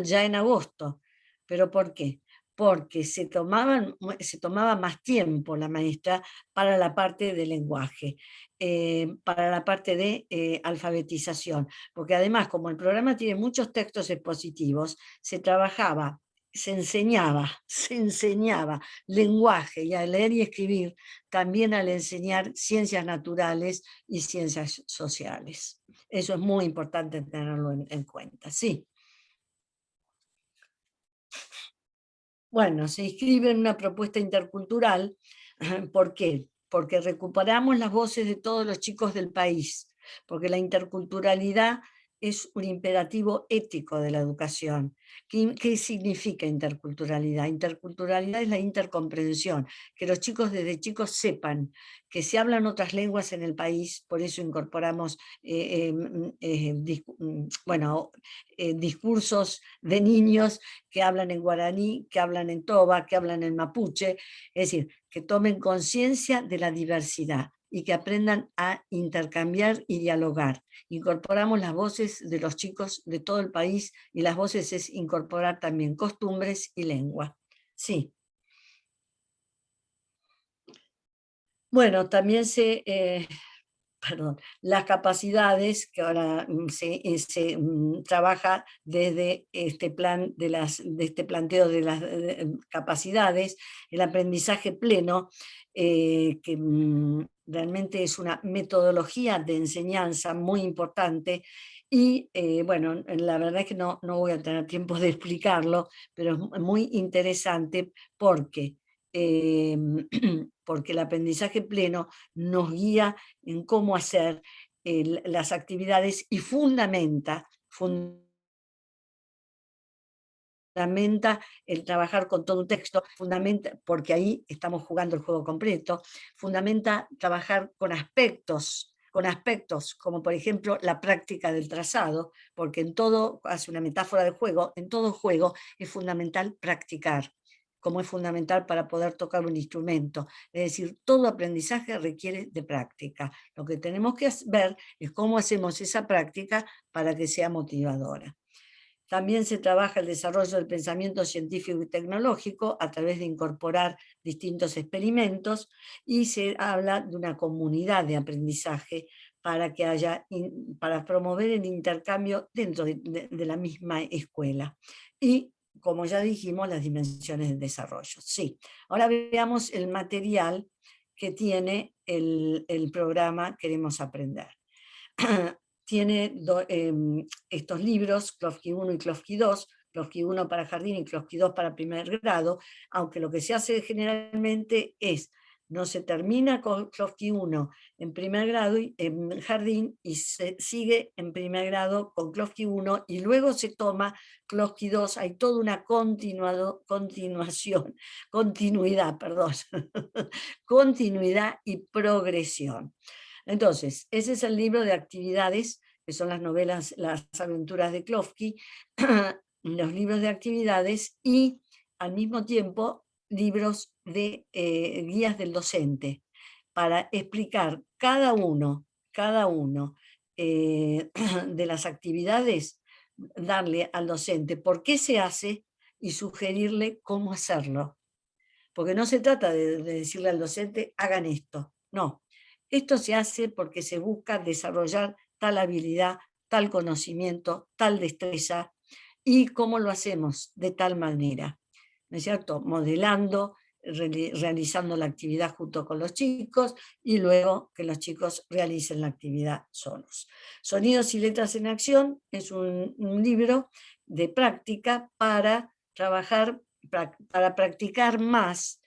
ya en agosto? ¿Pero por qué? Porque se tomaba más tiempo la maestra para la parte de lenguaje, para la parte de alfabetización, porque además, como el programa tiene muchos textos expositivos, se enseñaba lenguaje y a leer y escribir también al enseñar ciencias naturales y ciencias sociales. Eso es muy importante tenerlo en cuenta, sí. Bueno, se inscribe en una propuesta intercultural. ¿Por qué? Porque recuperamos las voces de todos los chicos del país, porque la interculturalidad es un imperativo ético de la educación. ¿Qué significa interculturalidad? Interculturalidad es la intercomprensión, que los chicos desde chicos sepan que se hablan otras lenguas en el país, por eso incorporamos discursos de niños que hablan en guaraní, que hablan en toba, que hablan en mapuche, es decir, que tomen conciencia de la diversidad y que aprendan a intercambiar y dialogar. Incorporamos las voces de los chicos de todo el país y las voces es incorporar también costumbres y lengua. Sí. Bueno, también las capacidades que ahora se trabaja desde este plan de este planteo de las capacidades, el aprendizaje pleno, que realmente es una metodología de enseñanza muy importante. Y bueno, la verdad es que no voy a tener tiempo de explicarlo, pero es muy interesante porque, porque el aprendizaje pleno nos guía en cómo hacer las actividades y fundamenta el trabajar con todo un texto, fundamenta, porque ahí estamos jugando el juego completo, fundamenta trabajar con aspectos como por ejemplo la práctica del trazado, porque en todo, hace una metáfora de juego, en todo juego es fundamental practicar, como es fundamental para poder tocar un instrumento. Es decir, todo aprendizaje requiere de práctica. Lo que tenemos que ver es cómo hacemos esa práctica para que sea motivadora. También se trabaja el desarrollo del pensamiento científico y tecnológico a través de incorporar distintos experimentos y se habla de una comunidad de aprendizaje para para promover el intercambio dentro de la misma escuela. Y, como ya dijimos, las dimensiones del desarrollo. Sí, ahora veamos el material que tiene el programa Queremos Aprender. Tiene estos libros, Klofki 1 y Klofki 2, Klofki 1 para jardín y Klofki 2 para primer grado, aunque lo que se hace generalmente es, no se termina con Klofki 1 en primer grado, en jardín, y se sigue en primer grado con Klofki 1, y luego se toma Klofki 2, hay toda una continuidad, perdón, continuidad y progresión. Entonces, ese es el libro de actividades, que son las novelas, las aventuras de Klofki, los libros de actividades, y al mismo tiempo libros de guías del docente para explicar cada uno de las actividades, darle al docente por qué se hace y sugerirle cómo hacerlo. Porque no se trata de decirle al docente, hagan esto. No, esto se hace porque se busca desarrollar tal habilidad, tal conocimiento, tal destreza, y cómo lo hacemos de tal manera, ¿no es cierto? Modelando, realizando la actividad junto con los chicos y luego que los chicos realicen la actividad solos. Sonidos y letras en acción es un libro de práctica para trabajar, para practicar más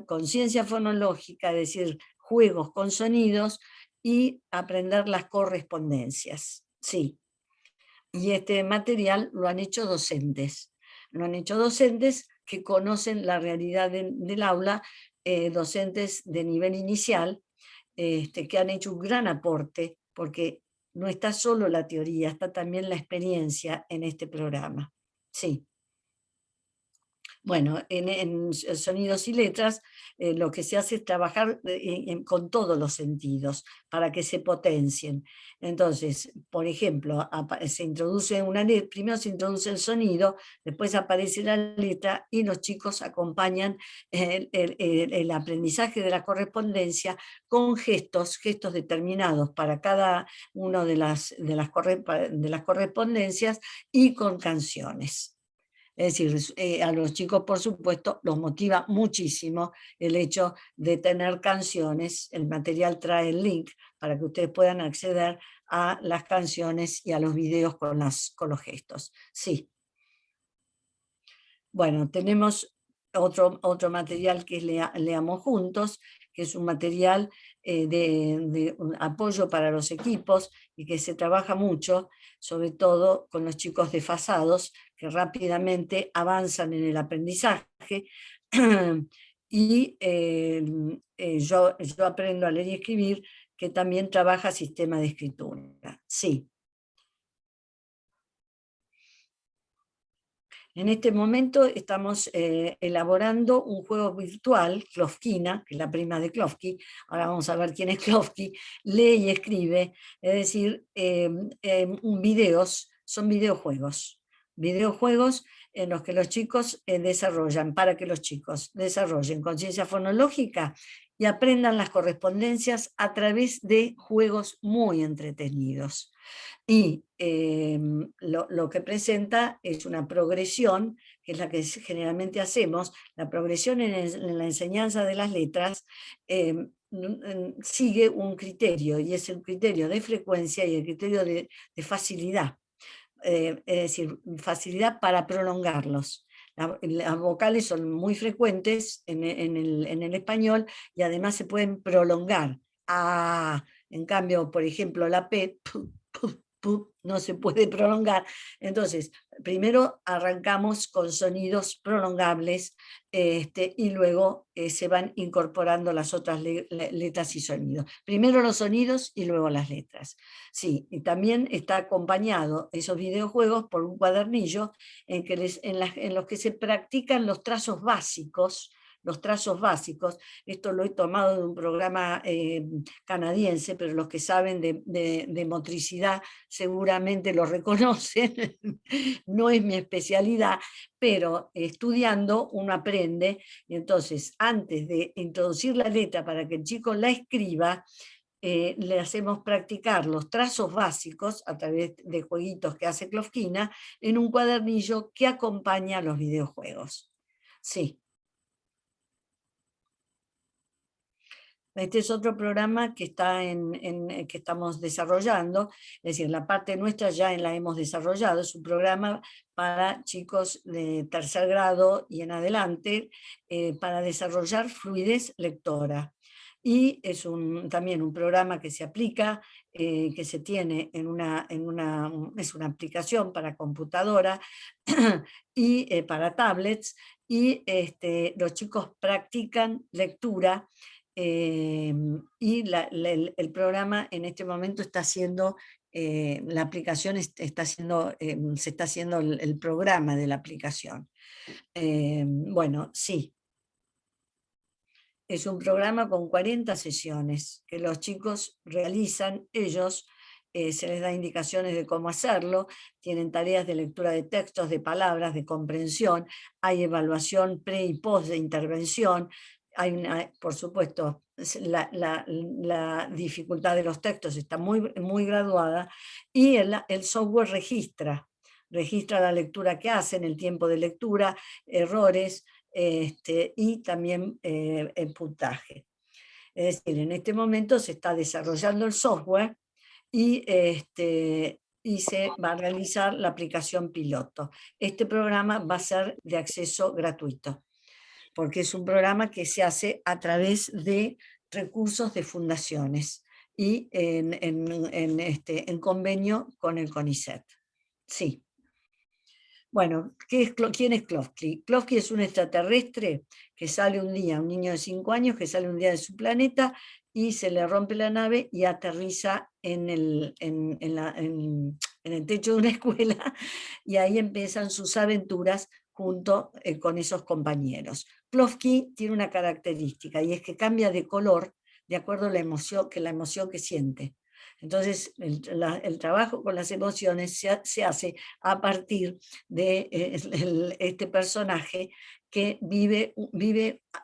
conciencia fonológica, es decir, juegos con sonidos y aprender las correspondencias. Sí, y este material lo han hecho docentes. Lo han hecho docentes que conocen la realidad del aula, docentes de nivel inicial, que han hecho un gran aporte, porque no está solo la teoría, está también la experiencia en este programa. Sí. Bueno, en sonidos y letras lo que se hace es trabajar con todos los sentidos para que se potencien. Entonces, por ejemplo, se introduce una letra, primero se introduce el sonido, después aparece la letra y los chicos acompañan el aprendizaje de la correspondencia con gestos determinados para cada una de las correspondencias y con canciones. Es decir, a los chicos, por supuesto, los motiva muchísimo el hecho de tener canciones. El material trae el link para que ustedes puedan acceder a las canciones y a los videos con los gestos. Sí. Bueno, tenemos otro material que es Leamos Juntos, que es un material de un apoyo para los equipos y que se trabaja mucho, sobre todo con los chicos desfasados, que rápidamente avanzan en el aprendizaje. Y yo aprendo a leer y escribir, que también trabaja sistema de escritura. Sí. En este momento estamos elaborando un juego virtual, Klofkina, que es la prima de Klofki. Ahora vamos a ver quién es Klofki. Lee y escribe, es decir, son videojuegos. Videojuegos en los que los chicos para que los chicos desarrollen conciencia fonológica y aprendan las correspondencias a través de juegos muy entretenidos. Y lo que presenta es una progresión, que es la que generalmente hacemos. La progresión en la enseñanza de las letras sigue un criterio, y es el criterio de frecuencia y el criterio de facilidad. Es decir, facilidad para prolongarlos. Las vocales son muy frecuentes en el español y además se pueden prolongar. En cambio, por ejemplo, la P, no se puede prolongar. Entonces, primero arrancamos con sonidos prolongables y luego se van incorporando las otras letras y sonidos. Primero los sonidos y luego las letras. Sí, y también está acompañado esos videojuegos por un cuadernillo en los que se practican los trazos básicos. Esto lo he tomado de un programa canadiense, pero los que saben de motricidad seguramente lo reconocen. No es mi especialidad, pero estudiando uno aprende, y entonces antes de introducir la letra para que el chico la escriba, le hacemos practicar los trazos básicos a través de jueguitos que hace Klofkina en un cuadernillo que acompaña a los videojuegos. Sí. Este es otro programa que que estamos desarrollando, es decir, la parte nuestra ya la hemos desarrollado. Es un programa para chicos de tercer grado y en adelante, para desarrollar fluidez lectora. Y es también un programa que se aplica, que se tiene es una aplicación para computadora y para tablets, y los chicos practican lectura. Y el programa en este momento está haciendo, la aplicación se está haciendo el programa de la aplicación. Bueno, sí. es un programa con 40 sesiones que los chicos realizan ellos. Se les da indicaciones de cómo hacerlo, tienen tareas de lectura de textos, de palabras, de comprensión, hay evaluación pre y post de intervención, hay por supuesto, la dificultad de los textos está muy graduada, y el software registra la lectura que hacen, el tiempo de lectura, errores, y también el puntaje. Es decir, en este momento se está desarrollando el software y se va a realizar la aplicación piloto. Este programa va a ser de acceso gratuito, porque es un programa que se hace a través de recursos de fundaciones y en convenio con el CONICET. Sí. Bueno, ¿quién es Klofki? Klofki es un extraterrestre que sale un día, un niño de 5 años que sale un día de su planeta y se le rompe la nave y aterriza en el techo de una escuela, y ahí empiezan sus aventuras junto con esos compañeros. Klofki tiene una característica, y es que cambia de color de acuerdo a la emoción que siente. Entonces, el trabajo con las emociones se hace a partir de este personaje que vive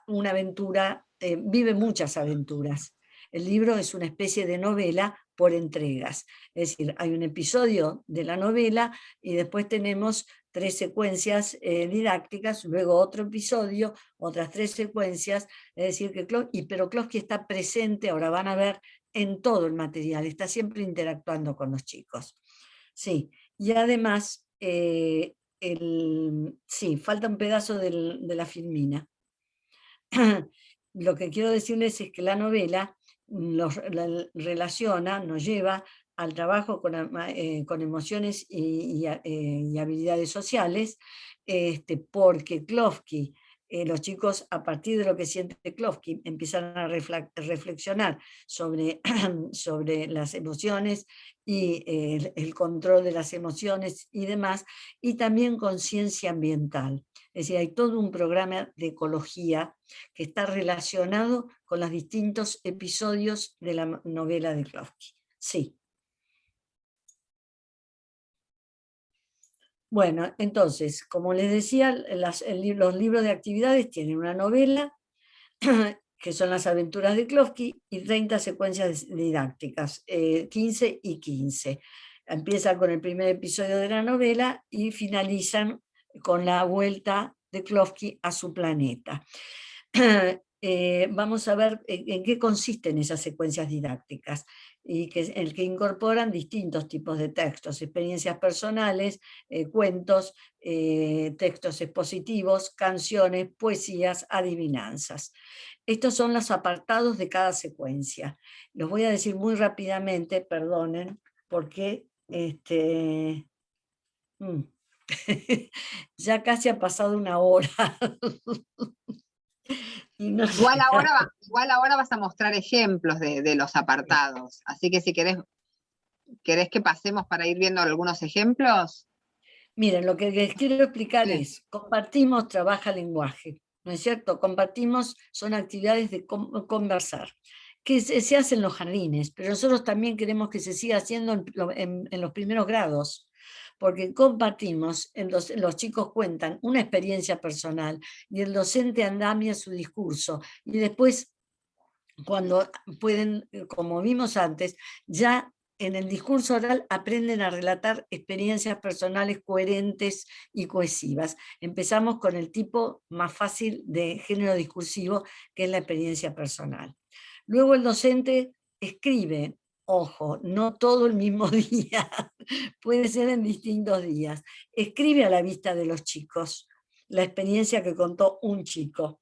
una aventura, vive muchas aventuras. El libro es una especie de novela por entregas. Es decir, hay un episodio de la novela y después tenemos 3 secuencias didácticas, luego otro episodio, otras 3 secuencias. Es decir, pero Klofki está presente, ahora van a ver, en todo el material, está siempre interactuando con los chicos. Sí, y además, sí, falta un pedazo de la filmina. Lo que quiero decirles es que la novela relaciona, nos lleva al trabajo con emociones y habilidades sociales, porque Klofki, los chicos, a partir de lo que siente Klofki, empiezan a reflexionar sobre, sobre las emociones y el control de las emociones y demás, y también conciencia ambiental. Es decir, hay todo un programa de ecología que está relacionado con los distintos episodios de la novela de Klofki. Sí. Bueno, entonces, como les decía, los libros de actividades tienen una novela, que son las aventuras de Klofki, y 30 secuencias didácticas, 15 y 15. Empiezan con el primer episodio de la novela y finalizan con la vuelta de Klofki a su planeta. Vamos a ver en qué consisten esas secuencias didácticas, y que incorporan distintos tipos de textos, experiencias personales, cuentos, textos expositivos, canciones, poesías, adivinanzas. Estos son los apartados de cada secuencia. Los voy a decir muy rápidamente, perdonen, porque ya casi ha pasado una hora. Y no sé. Igual ahora vas a mostrar ejemplos de los apartados, así que si querés que pasemos para ir viendo algunos ejemplos. Miren, lo que les quiero explicar Sí. es, compartimos, trabaja lenguaje, ¿no es cierto? Compartimos, son actividades de conversar, que se hacen en los jardines, pero nosotros también queremos que se siga haciendo en los primeros grados, porque compartimos, los chicos cuentan una experiencia personal y el docente andamia su discurso, y después, cuando pueden, como vimos antes, ya en el discurso oral aprenden a relatar experiencias personales coherentes y cohesivas. Empezamos con el tipo más fácil de género discursivo, que es la experiencia personal. Luego el docente escribe, ojo, no todo el mismo día, puede ser en distintos días. Escribe a la vista de los chicos la experiencia que contó un chico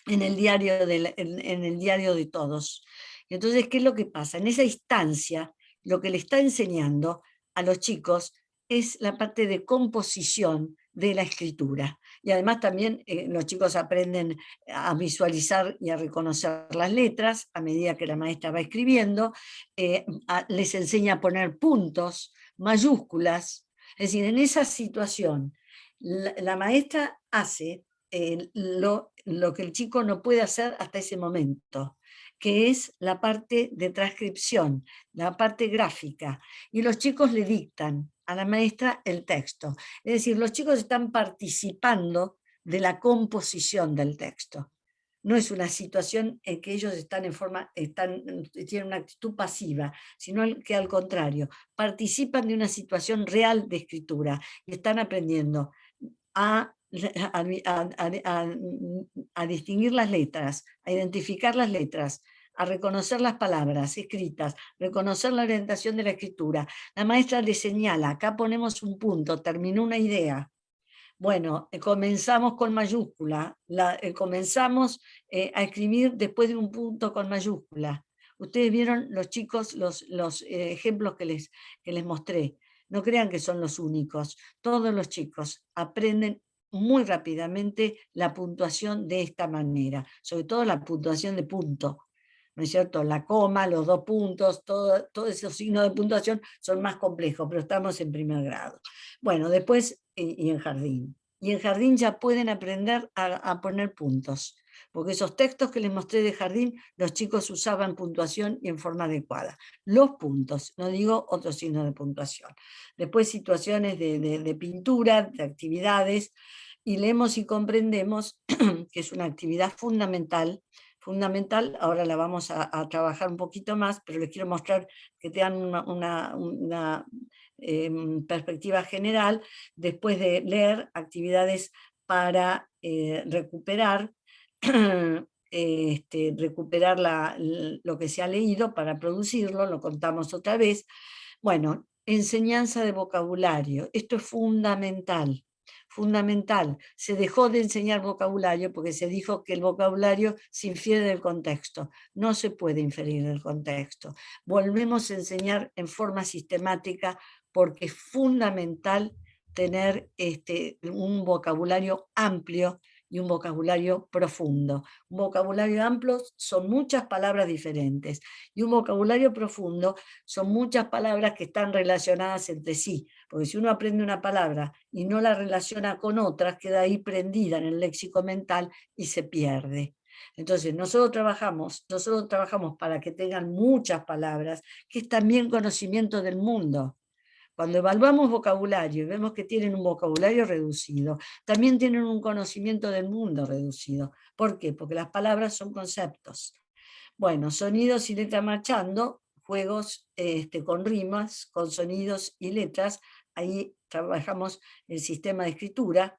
en el diario de todos. Y entonces, ¿qué es lo que pasa? En esa instancia, lo que le está enseñando a los chicos es la parte de composición de la escritura. Y además también los chicos aprenden a visualizar y a reconocer las letras a medida que la maestra va escribiendo, les enseña a poner puntos, mayúsculas. Es decir, en esa situación, la maestra hace lo que el chico no puede hacer hasta ese momento, que es la parte de transcripción, la parte gráfica, y los chicos le dictan a la maestra el texto. Es decir, los chicos están participando de la composición del texto. No es una situación en que ellos están tienen una actitud pasiva, sino que al contrario, participan de una situación real de escritura y están aprendiendo a, a distinguir las letras, a identificar las letras, a reconocer las palabras escritas, reconocer la orientación de la escritura. La maestra les señala, acá ponemos un punto, terminó una idea. Bueno, comenzamos con mayúscula, comenzamos a escribir después de un punto con mayúscula. Ustedes vieron los chicos, los ejemplos que les mostré. No crean que son los únicos. Todos los chicos aprenden muy rápidamente la puntuación de esta manera, sobre todo la puntuación de punto. ¿No es cierto? La coma, los dos puntos, todos esos signos de puntuación son más complejos, pero estamos en primer grado. Bueno, después, y en jardín. Y en jardín ya pueden aprender a poner puntos, porque esos textos que les mostré de jardín, los chicos usaban puntuación y en forma adecuada. Los puntos, no digo otros signos de puntuación. Después situaciones de pintura, de actividades, y leemos y comprendemos, que es una actividad fundamental, ahora la vamos a trabajar un poquito más, pero les quiero mostrar que tengan una perspectiva general, después de leer actividades para recuperar, recuperar lo que se ha leído para producirlo, lo contamos otra vez. Bueno, enseñanza de vocabulario, esto es fundamental. Fundamental, se dejó de enseñar vocabulario porque se dijo que el vocabulario se infiere del contexto. No se puede inferir del contexto. Volvemos a enseñar en forma sistemática porque es fundamental tener un vocabulario amplio y un vocabulario profundo. Un vocabulario amplio son muchas palabras diferentes y un vocabulario profundo son muchas palabras que están relacionadas entre sí, porque si uno aprende una palabra y no la relaciona con otras, queda ahí prendida en el léxico mental y se pierde. Entonces, nosotros trabajamos para que tengan muchas palabras, que es también conocimiento del mundo. Cuando evaluamos vocabulario y vemos que tienen un vocabulario reducido, también tienen un conocimiento del mundo reducido. ¿Por qué? Porque las palabras son conceptos. Bueno, sonidos y letras marchando, juegos con rimas, con sonidos y letras. Ahí trabajamos el sistema de escritura,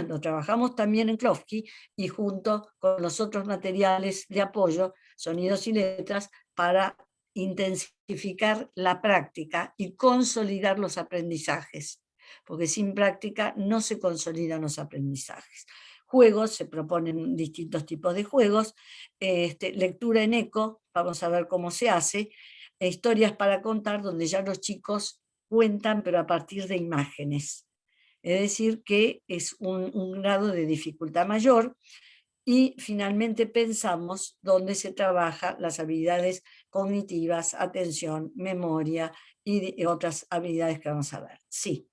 lo trabajamos también en Klofki y junto con los otros materiales de apoyo, sonidos y letras, para intensificar la práctica y consolidar los aprendizajes, porque sin práctica no se consolidan los aprendizajes. Juegos, se proponen distintos tipos de juegos, lectura en eco, vamos a ver cómo se hace, historias para contar, donde ya los chicos cuentan, pero a partir de imágenes. Es decir, que es un grado de dificultad mayor. Y finalmente pensamos dónde se trabaja las habilidades cognitivas, atención, memoria y otras habilidades que vamos a ver. Sí.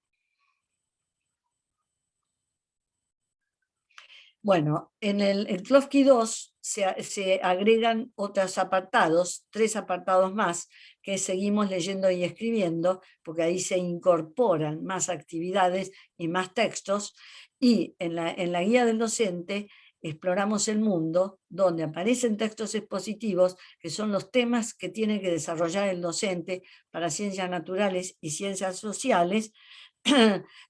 Bueno, en el Klofki 2 se agregan otros apartados, 3 apartados más, que seguimos leyendo y escribiendo, porque ahí se incorporan más actividades y más textos, y en la guía del docente exploramos el mundo, donde aparecen textos expositivos, que son los temas que tiene que desarrollar el docente para ciencias naturales y ciencias sociales,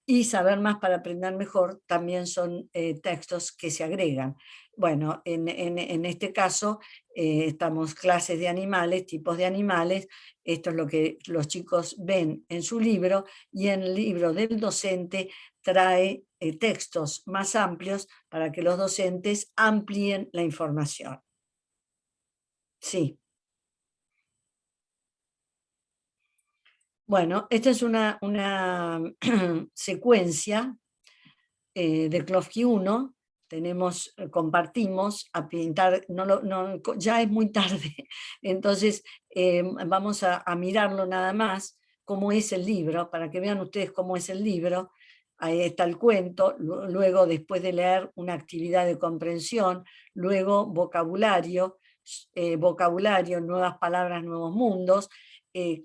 y saber más para aprender mejor también son textos que se agregan. Bueno, en este caso estamos clases de animales, tipos de animales, esto es lo que los chicos ven en su libro, y en el libro del docente trae textos más amplios para que los docentes amplíen la información. Sí. Bueno, esta es una secuencia de Klofki 1, compartimos a pintar, ya es muy tarde, entonces vamos a mirarlo nada más, cómo es el libro, para que vean ustedes cómo es el libro. ahí está el cuento, luego después de leer una actividad de comprensión, luego vocabulario, vocabulario, nuevas palabras, nuevos mundos,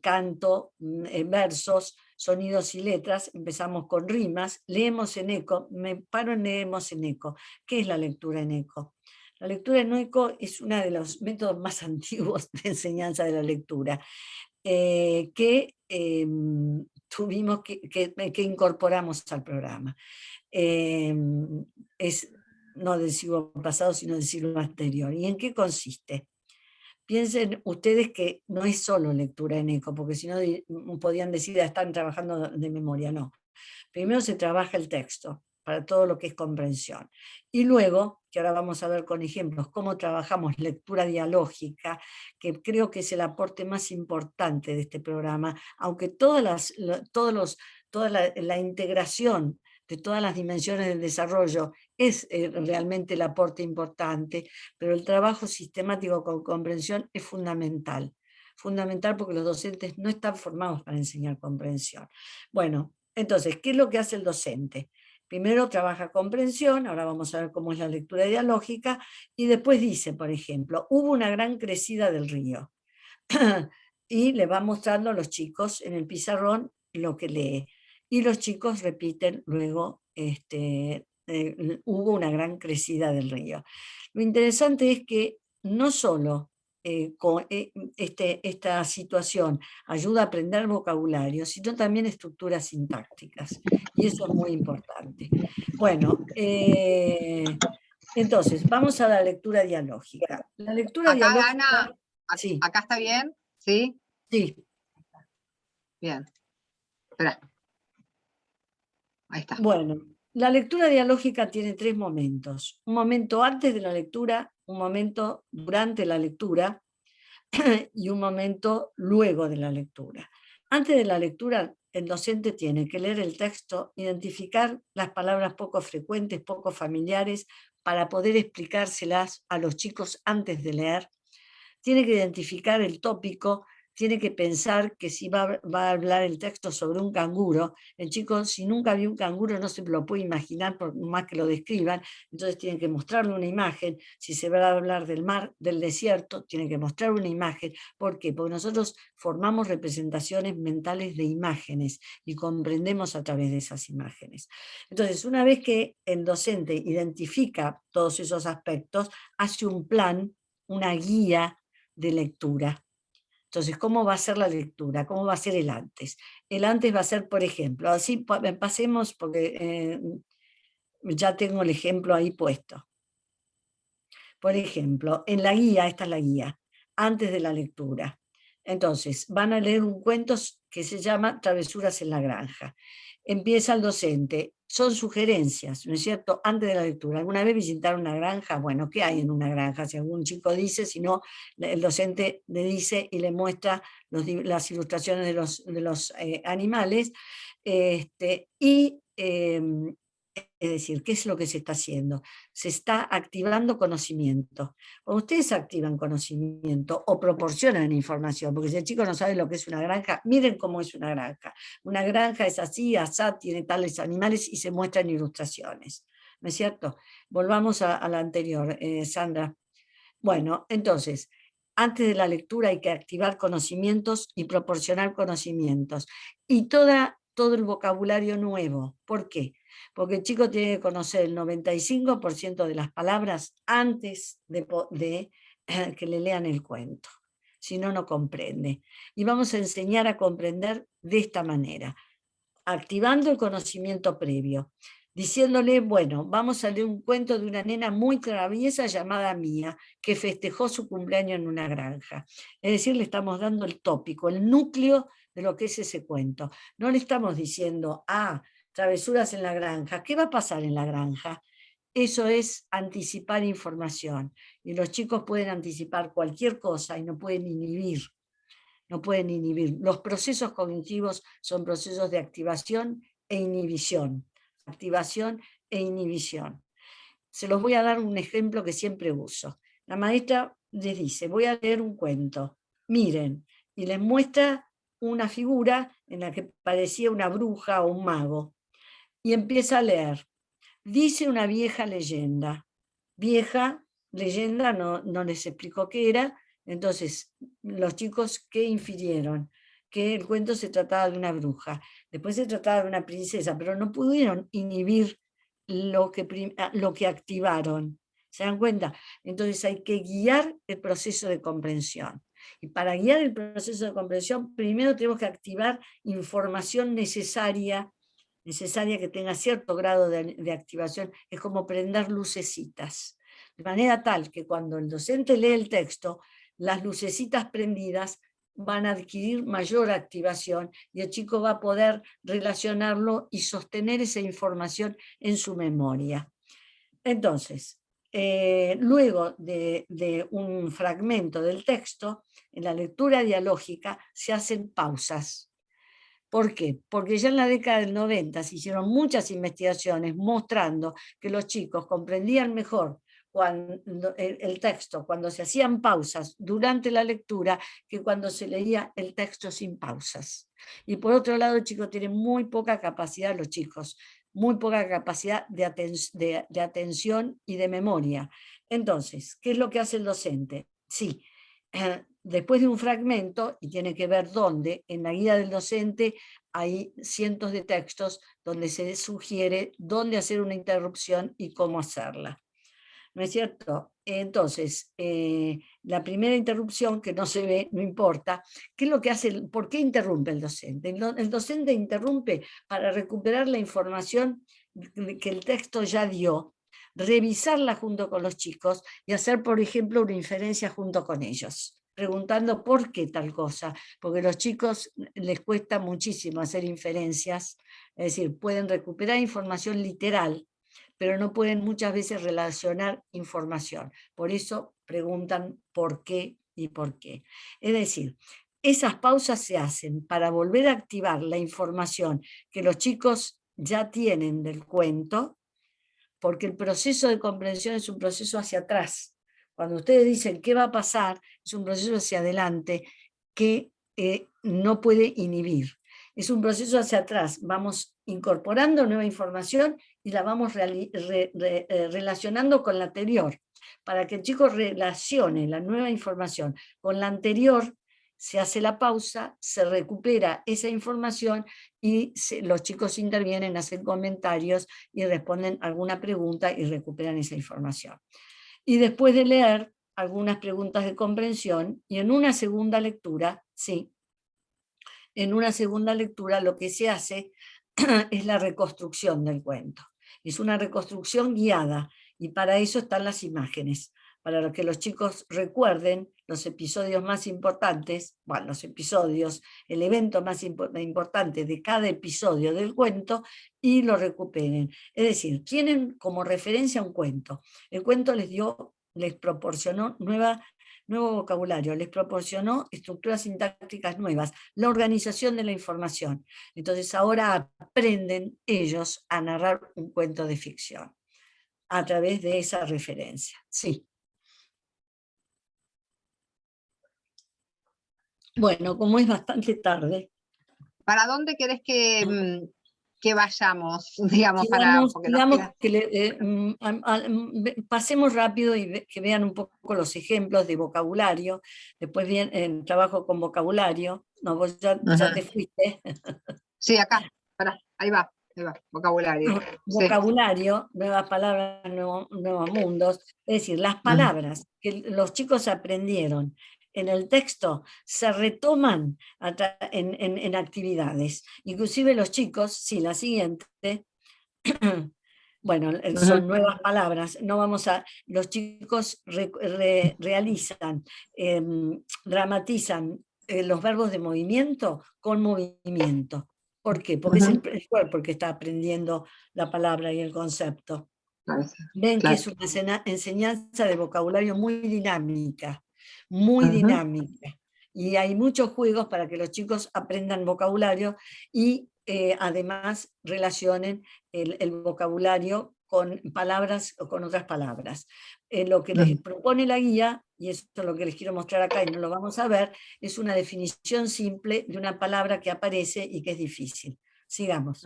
canto, versos, sonidos y letras, empezamos con rimas, leemos en eco, me paro en leemos en eco. ¿Qué es la lectura en eco? La lectura en eco es uno de los métodos más antiguos de enseñanza de la lectura, que tuvimos que incorporamos al programa. Es no del siglo pasado, sino del siglo anterior. ¿Y en qué consiste? Piensen ustedes que no es solo lectura en eco, porque si no podían decir, están trabajando de memoria, no. Primero se trabaja el texto, para todo lo que es comprensión. Y luego, que ahora vamos a ver con ejemplos, cómo trabajamos lectura dialógica, que creo que es el aporte más importante de este programa, aunque toda la integración de todas las dimensiones del desarrollo es realmente el aporte importante, pero el trabajo sistemático con comprensión es fundamental. Fundamental porque los docentes no están formados para enseñar comprensión. Bueno, entonces, ¿qué es lo que hace el docente? Primero trabaja comprensión, ahora vamos a ver cómo es la lectura dialógica, y después dice, por ejemplo, hubo una gran crecida del río. Y le va mostrando a los chicos en el pizarrón lo que lee. Y los chicos repiten luego, hubo una gran crecida del río. Lo interesante es que no solo esta situación ayuda a aprender vocabulario, sino también estructuras sintácticas. Y eso es muy importante. Bueno, entonces, vamos a la lectura dialógica. La lectura Acá, dialógica, Ana, sí, acá está bien, ¿sí? sí, Bien. Espera, ahí está. bueno, la lectura dialógica tiene tres momentos. Un momento antes de la lectura, un momento durante la lectura y un momento luego de la lectura. Antes de la lectura, el docente tiene que leer el texto, identificar las palabras poco frecuentes, poco familiares, para poder explicárselas a los chicos antes de leer. Tiene que identificar el tópico, tiene que pensar que si va a hablar el texto sobre un canguro, el chico si nunca vio un canguro no se lo puede imaginar por más que lo describan, entonces tiene que mostrarle una imagen. Si se va a hablar del mar, del desierto, tiene que mostrar una imagen. ¿Por qué? Porque nosotros formamos representaciones mentales de imágenes y comprendemos a través de esas imágenes. Entonces, una vez que el docente identifica todos esos aspectos, hace un plan, una guía de lectura. Entonces, ¿cómo va a ser la lectura? ¿Cómo va a ser el antes? El antes va a ser, por ejemplo, así pasemos porque ya tengo el ejemplo ahí puesto. Por ejemplo, en la guía, esta es la guía, antes de la lectura. Entonces, van a leer un cuento que se llama Travesuras en la granja. Empieza el docente, son sugerencias, ¿no es cierto? Antes de la lectura. ¿Alguna vez visitaron una granja? Bueno, ¿qué hay en una granja? Si algún chico dice, si no, el docente le dice y le muestra las ilustraciones de los animales. Es decir, ¿qué es lo que se está haciendo? Se está activando conocimiento. Cuando ustedes activan conocimiento o proporcionan información, porque si el chico no sabe lo que es una granja, miren cómo es una granja. Una granja es así, asá, tiene tales animales y se muestran ilustraciones. ¿No es cierto? Volvamos a la anterior, Sandra. Bueno, entonces, antes de la lectura hay que activar conocimientos y proporcionar conocimientos. Y todo el vocabulario nuevo. ¿Por qué? Porque el chico tiene que conocer el 95% de las palabras antes de que le lean el cuento. Si no, no comprende. Y vamos a enseñar a comprender de esta manera, activando el conocimiento previo, diciéndole, bueno, vamos a leer un cuento de una nena muy traviesa llamada Mía, que festejó su cumpleaños en una granja. Es decir, le estamos dando el tópico, el núcleo de lo que es ese cuento. No le estamos diciendo, travesuras en la granja. ¿Qué va a pasar en la granja? Eso es anticipar información. Y los chicos pueden anticipar cualquier cosa y no pueden inhibir. No pueden inhibir. Los procesos cognitivos son procesos de activación e inhibición. Activación e inhibición. Se los voy a dar un ejemplo que siempre uso. La maestra les dice, voy a leer un cuento. Miren, y les muestra una figura en la que parecía una bruja o un mago. y empieza a leer. Dice una vieja leyenda. Vieja leyenda, no les explicó qué era. Entonces, los chicos, ¿qué infirieron? Que el cuento se trataba de una bruja. Después se trataba de una princesa, pero no pudieron inhibir lo que activaron. ¿Se dan cuenta? Entonces hay que guiar el proceso de comprensión. Y para guiar el proceso de comprensión, primero tenemos que activar información necesaria que tenga cierto grado de activación. Es como prender lucecitas. De manera tal que cuando el docente lee el texto, las lucecitas prendidas van a adquirir mayor activación y el chico va a poder relacionarlo y sostener esa información en su memoria. Entonces, luego de un fragmento del texto, en la lectura dialógica se hacen pausas. ¿Por qué? Porque ya en la década del 90 se hicieron muchas investigaciones mostrando que los chicos comprendían mejor cuando, el texto cuando se hacían pausas durante la lectura que cuando se leía el texto sin pausas. Y por otro lado, el chico tiene muy poca capacidad, los chicos, muy poca capacidad de atención y de memoria. Entonces, ¿qué es lo que hace el docente? Sí, después de un fragmento, y tiene que ver dónde, en la guía del docente hay cientos de textos donde se sugiere dónde hacer una interrupción y cómo hacerla. ¿No es cierto? Entonces, la primera interrupción, que no se ve, no importa, ¿qué es lo que hace? ¿Por qué interrumpe el docente? El docente interrumpe para recuperar la información que el texto ya dio, revisarla junto con los chicos y hacer, por ejemplo, una inferencia junto con ellos, preguntando por qué tal cosa, porque a los chicos les cuesta muchísimo hacer inferencias, es decir, pueden recuperar información literal, pero no pueden muchas veces relacionar información. Por eso preguntan por qué y por qué. Es decir, esas pausas se hacen para volver a activar la información que los chicos ya tienen del cuento, porque el proceso de comprensión es un proceso hacia atrás. Cuando ustedes dicen qué va a pasar, es un proceso hacia adelante que no puede inhibir. Es un proceso hacia atrás. Vamos incorporando nueva información y la vamos relacionando con la anterior. Para que el chico relacione la nueva información con la anterior, se hace la pausa, se recupera esa información y los chicos intervienen, hacen comentarios y responden alguna pregunta y recuperan esa información. Y después de leer algunas preguntas de comprensión, y en una segunda lectura, sí, en una segunda lectura lo que se hace es la reconstrucción del cuento. Es una reconstrucción guiada y para eso están las imágenes, para que los chicos recuerden los episodios más importantes, bueno, los episodios, el evento más importante de cada episodio del cuento y lo recuperen. Es decir, tienen como referencia un cuento. El cuento les proporcionó nuevo vocabulario, les proporcionó estructuras sintácticas nuevas, la organización de la información. Entonces ahora aprenden ellos a narrar un cuento de ficción a través de esa referencia. Sí. Bueno, como es bastante tarde. ¿Para dónde querés que vayamos? Digamos, pasemos rápido y que vean un poco los ejemplos de vocabulario. Después bien, trabajo con vocabulario. No, vos ya te fuiste. Sí, acá, ahí va, vocabulario. Vocabulario, sí. Nuevas palabras, nuevos mundos. Es decir, las palabras que los chicos aprendieron en el texto se retoman en actividades. Inclusive los chicos, sí, la siguiente, bueno, son nuevas palabras, los chicos realizan, dramatizan los verbos de movimiento con movimiento. ¿Por qué? Porque es el cuerpo el que está aprendiendo la palabra y el concepto. Ven que es una enseñanza de vocabulario muy dinámica, muy dinámica. Y hay muchos juegos para que los chicos aprendan vocabulario y además relacionen el vocabulario con palabras o con otras palabras. Lo que les propone la guía, y esto es lo que les quiero mostrar acá y no lo vamos a ver, es una definición simple de una palabra que aparece y que es difícil. Sigamos.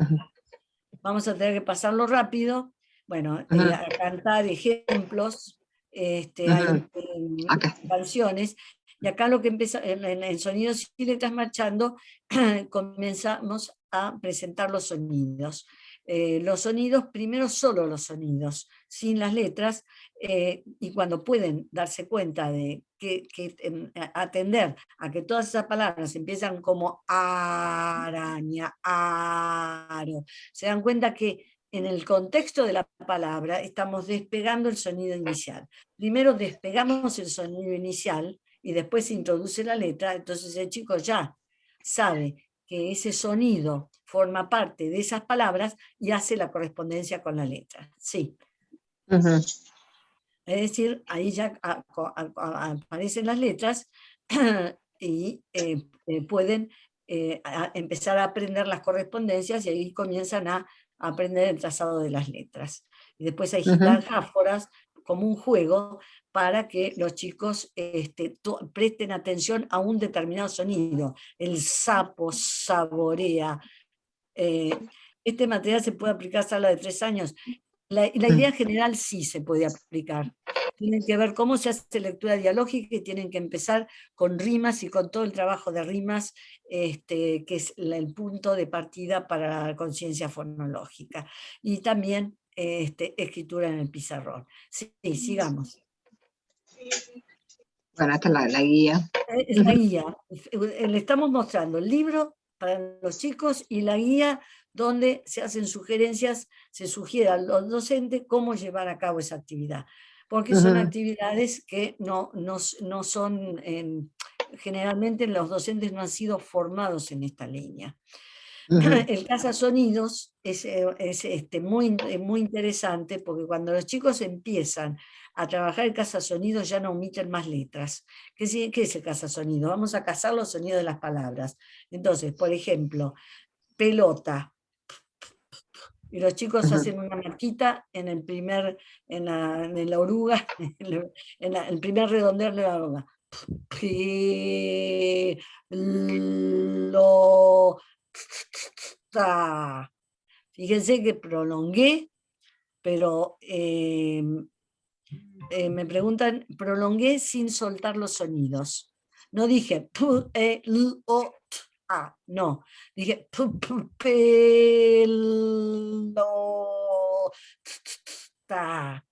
vamos a tener que pasarlo rápido. Bueno, Ujú, a cantar ejemplos, hay ujú. Acá. canciones, y acá lo que empieza, en sonidos y letras marchando, comenzamos a presentar los sonidos. Los sonidos, primero solo los sonidos, sin las letras, y cuando pueden darse cuenta de que atender a que todas esas palabras empiezan como araña, aro, se dan cuenta que en el contexto de la palabra estamos despegando el sonido inicial. Primero despegamos el sonido inicial y después se introduce la letra, entonces el chico ya sabe que ese sonido forma parte de esas palabras y hace la correspondencia con la letra. Sí. Ujú. Es decir, ahí ya aparecen las letras y pueden empezar a aprender las correspondencias y ahí comienzan a aprender el trazado de las letras. Y después hay Ujú. gitanjáforas como un juego para que los chicos presten atención a un determinado sonido. El sapo saborea. Eh, este material se puede aplicar a sala de 3 años. La idea general sí se puede aplicar. Tienen que ver cómo se hace lectura dialógica y tienen que empezar con rimas y con todo el trabajo de rimas, que es el punto de partida para la conciencia fonológica. Y también escritura en el pizarrón. Sí, sigamos. Bueno, esta es la guía. Es la Ujú. guía. Le estamos mostrando el libro para los chicos y la guía donde se hacen sugerencias, se sugiere a los docentes cómo llevar a cabo esa actividad. Porque son Ujú. actividades que no son, generalmente los docentes no han sido formados en esta línea. Ujú. El Casa-Sonidos es muy interesante porque cuando los chicos empiezan a trabajar el Casa-Sonidos ya no omiten más letras. ¿Qué es el Casa-Sonido? Vamos a cazar los sonidos de las palabras. Entonces, por ejemplo, pelota. Y los chicos Ujú. hacen una marquita en la oruga, el primer redondeo de la oruga. Pelota. Fíjense que prolongué, pero me preguntan, prolongué sin soltar los sonidos. No dije pu, l, o, t, a, no. Dije pu, pu, pelo, t, t, t, ta.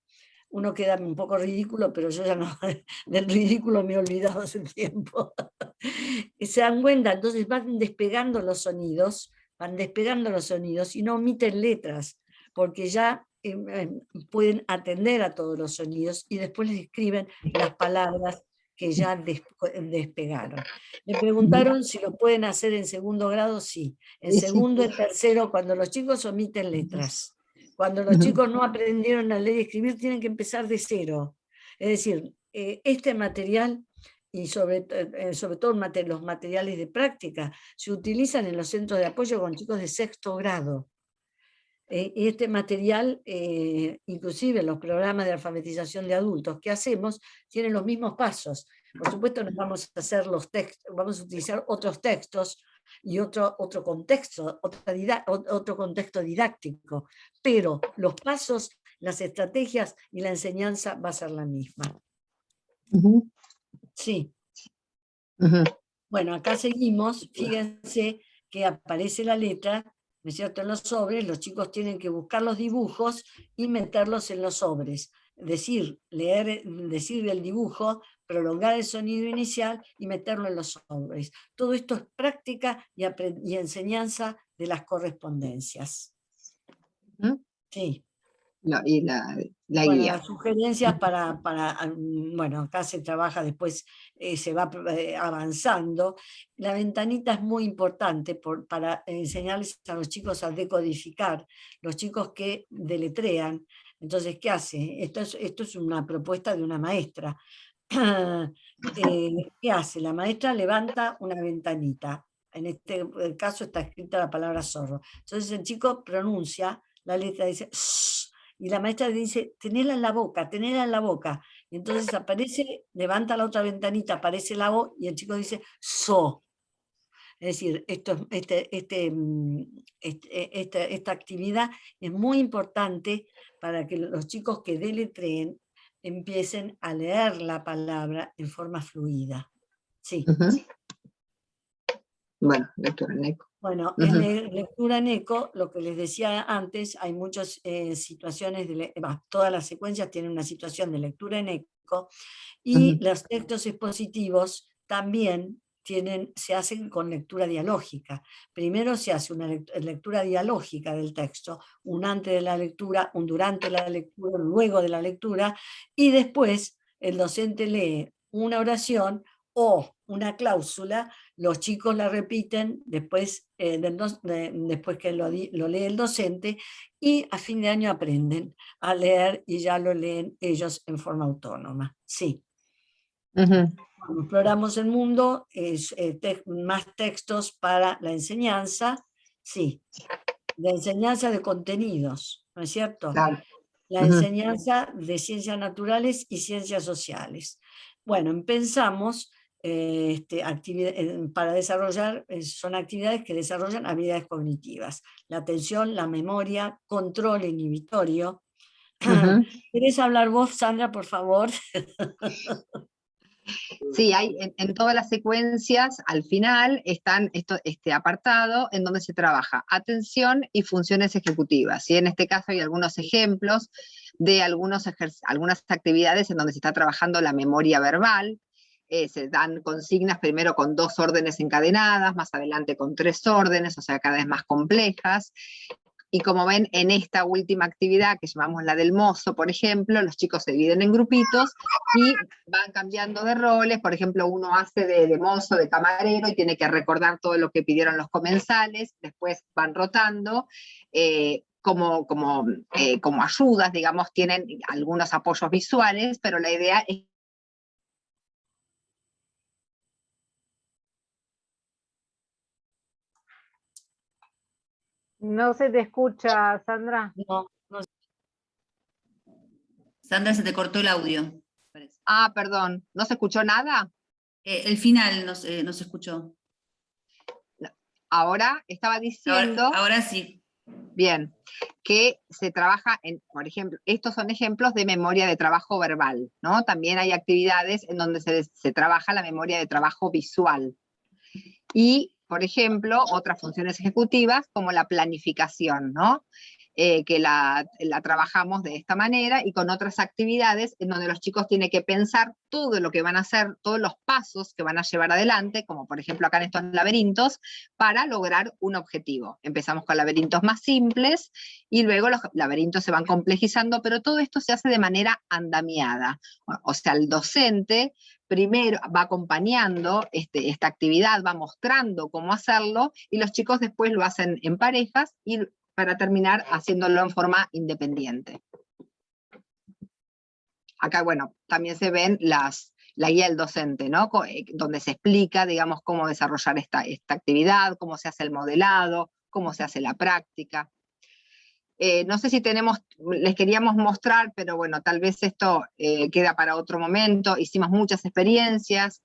Uno queda un poco ridículo, pero yo ya no, del ridículo me he olvidado hace tiempo. Se dan cuenta, entonces van despegando los sonidos y no omiten letras, porque ya pueden atender a todos los sonidos y después les escriben las palabras que ya despegaron. Me preguntaron si lo pueden hacer en segundo grado, sí. En Sí, sí. segundo y tercero, cuando los chicos omiten letras. Cuando los Ujú. chicos no aprendieron a leer y escribir, tienen que empezar de cero. Es decir, este material y sobre todo los materiales de práctica se utilizan en los centros de apoyo con chicos de sexto grado. Y este material, inclusive en los programas de alfabetización de adultos que hacemos, tienen los mismos pasos. Por supuesto, nos vamos a hacer los textos, vamos a utilizar otros textos y otro contexto, otro contexto didáctico, pero los pasos, las estrategias y la enseñanza va a ser la misma. Ujú. Sí. Ujú. Bueno, acá seguimos, fíjense que aparece la letra, ¿no es cierto?, en los sobres, los chicos tienen que buscar los dibujos y meterlos en los sobres. Decir, decir el dibujo, prolongar el sonido inicial y meterlo en los sobres. Todo esto es práctica y enseñanza de las correspondencias. Ujú. Sí. Y la Bueno, guía. las sugerencias bueno, acá se trabaja después, se va avanzando. La ventanita es muy importante para enseñarles a los chicos a decodificar, los chicos que deletrean. Entonces, ¿qué hace? Esto es una propuesta de una maestra. ¿Qué hace? La maestra levanta una ventanita. En este caso está escrita la palabra zorro. Entonces el chico pronuncia la letra, dice "sh", y la maestra le dice, tenela en la boca, tenela en la boca. Y entonces aparece, levanta la otra ventanita, aparece la O y el chico dice so. Es decir, esta actividad es muy importante para que los chicos que deletreen empiecen a leer la palabra en forma fluida. Sí. Ujú. Bueno, lectura en eco. Bueno, Ujú. en lectura en eco, lo que les decía antes, hay muchas situaciones, todas las secuencias tienen una situación de lectura en eco, y Ujú. los textos expositivos también se hacen con lectura dialógica. Primero se hace una lectura dialógica del texto, un antes de la lectura, un durante la lectura, un luego de la lectura, y después el docente lee una oración o una cláusula, los chicos la repiten después, después que lo lee el docente, y a fin de año aprenden a leer y ya lo leen ellos en forma autónoma. Sí. Ujú. Cuando exploramos el mundo, más textos para la enseñanza, sí, la enseñanza de contenidos, ¿no es cierto? Claro. La Ujú. enseñanza de ciencias naturales y ciencias sociales. Bueno, pensamos para desarrollar, son actividades que desarrollan habilidades cognitivas, la atención, la memoria, control inhibitorio. Ujú. ¿Querés hablar vos, Sandra, por favor? Sí, hay en todas las secuencias, al final, están este apartado en donde se trabaja atención y funciones ejecutivas. Y en este caso hay algunos ejemplos de algunas actividades en donde se está trabajando la memoria verbal. Se dan consignas primero con 2 órdenes encadenadas, más adelante con 3 órdenes, o sea, cada vez más complejas. Y como ven, en esta última actividad, que llamamos la del mozo, por ejemplo, los chicos se dividen en grupitos y van cambiando de roles. Por ejemplo, uno hace de mozo, de camarero, y tiene que recordar todo lo que pidieron los comensales. Después van rotando. Como ayudas, digamos, tienen algunos apoyos visuales, pero la idea es... No se te escucha, Sandra. No, no. Sandra, se te cortó el audio, parece. Ah, perdón, ¿no se escuchó nada? El final no se escuchó. Ahora estaba diciendo... Ahora sí. Bien, que se trabaja por ejemplo, estos son ejemplos de memoria de trabajo verbal, ¿no? También hay actividades en donde se trabaja la memoria de trabajo visual. Y, por ejemplo, otras funciones ejecutivas como la planificación, ¿no? Que la trabajamos de esta manera, y con otras actividades en donde los chicos tienen que pensar todo lo que van a hacer, todos los pasos que van a llevar adelante, como por ejemplo acá en estos laberintos, para lograr un objetivo. Empezamos con laberintos más simples y luego los laberintos se van complejizando, pero todo esto se hace de manera andamiada. O sea, el docente primero va acompañando esta actividad, va mostrando cómo hacerlo, y los chicos después lo hacen en parejas y para terminar haciéndolo en forma independiente. Acá, bueno, también se ven la guía del docente, ¿no? Donde se explica, digamos, cómo desarrollar esta actividad, cómo se hace el modelado, cómo se hace la práctica. No sé si les queríamos mostrar, pero bueno, tal vez esto queda para otro momento. Hicimos muchas experiencias.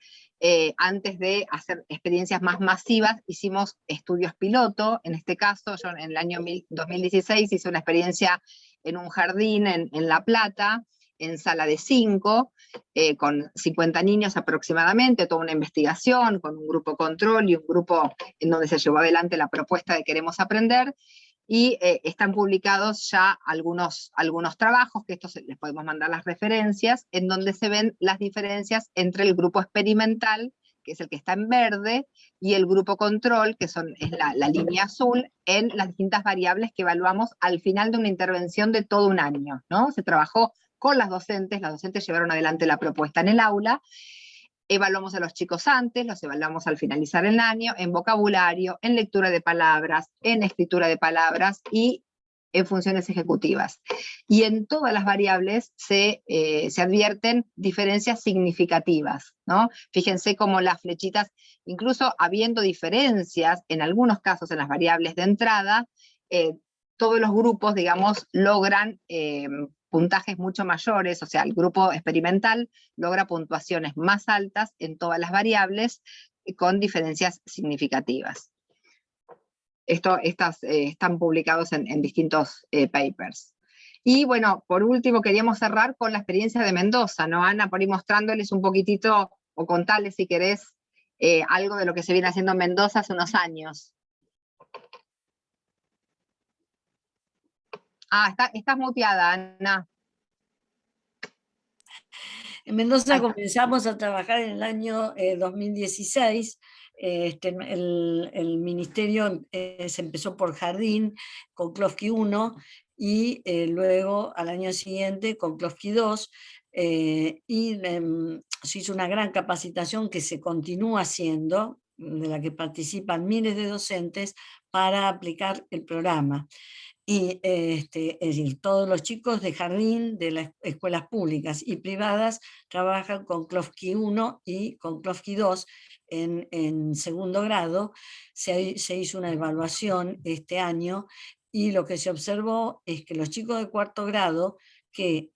Antes de hacer experiencias más masivas, hicimos estudios piloto. En este caso, yo en el año 2016 hice una experiencia en un jardín en La Plata, en sala de 5, con 50 niños aproximadamente, toda una investigación, con un grupo control y un grupo en donde se llevó adelante la propuesta de Queremos Aprender. Y están publicados ya algunos trabajos, que estos les podemos mandar las referencias, en donde se ven las diferencias entre el grupo experimental, que es el que está en verde, y el grupo control, que es la línea azul, en las distintas variables que evaluamos al final de una intervención de todo un año, ¿no? Se trabajó con las docentes llevaron adelante la propuesta en el aula. Evaluamos a los chicos antes, los evaluamos al finalizar el año, en vocabulario, en lectura de palabras, en escritura de palabras y en funciones ejecutivas. Y en todas las variables se advierten diferencias significativas, ¿no? Fíjense cómo las flechitas, incluso habiendo diferencias, en algunos casos en las variables de entrada, todos los grupos, digamos, logran puntajes mucho mayores. O sea, el grupo experimental logra puntuaciones más altas en todas las variables, con diferencias significativas. Estas están publicados en distintos papers. Y bueno, por último queríamos cerrar con la experiencia de Mendoza, ¿no, Ana? Por ir mostrándoles un poquitito, o contarles si querés, algo de lo que se viene haciendo en Mendoza hace unos años. Estás muteada, Ana. En Mendoza comenzamos a trabajar en el año 2016. El ministerio se empezó por Jardín, con Klofki 1, y luego al año siguiente con Klofki 2, y se hizo una gran capacitación que se continúa haciendo, de la que participan miles de docentes para aplicar el programa. Y es decir, todos los chicos de jardín de las escuelas públicas y privadas trabajan con Klofki 1 y con Klofki 2 en segundo grado. Se hizo una evaluación este año y lo que se observó es que los chicos de cuarto grado que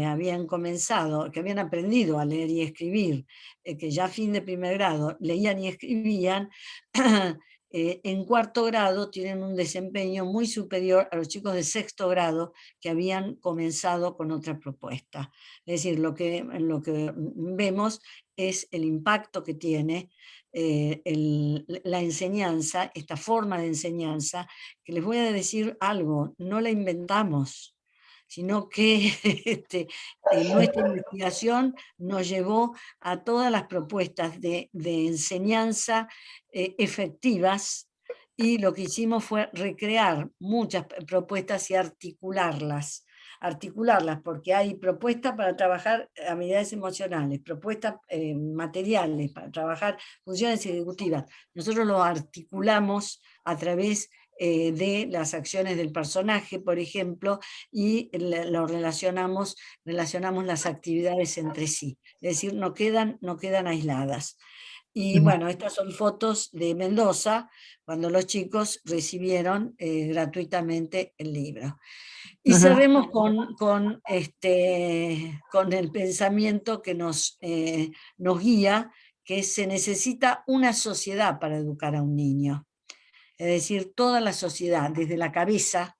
habían comenzado, que habían aprendido a leer y escribir, que ya a fin de primer grado leían y escribían, en cuarto grado tienen un desempeño muy superior a los chicos de sexto grado que habían comenzado con otra propuesta. Es decir, lo que vemos es el impacto que tiene la enseñanza, esta forma de enseñanza, que les voy a decir algo, no la inventamos, sino que nuestra investigación nos llevó a todas las propuestas de enseñanza efectivas, y lo que hicimos fue recrear muchas propuestas y articularlas, porque hay propuestas para trabajar habilidades emocionales, propuestas materiales para trabajar funciones ejecutivas. Nosotros lo articulamos a través de las acciones del personaje, por ejemplo, y lo relacionamos las actividades entre sí, es decir, no quedan aisladas. Y bueno, estas son fotos de Mendoza, cuando los chicos recibieron gratuitamente el libro. Y cerremos con el pensamiento que nos guía, que se necesita una sociedad para educar a un niño. Es decir, toda la sociedad, desde la cabeza,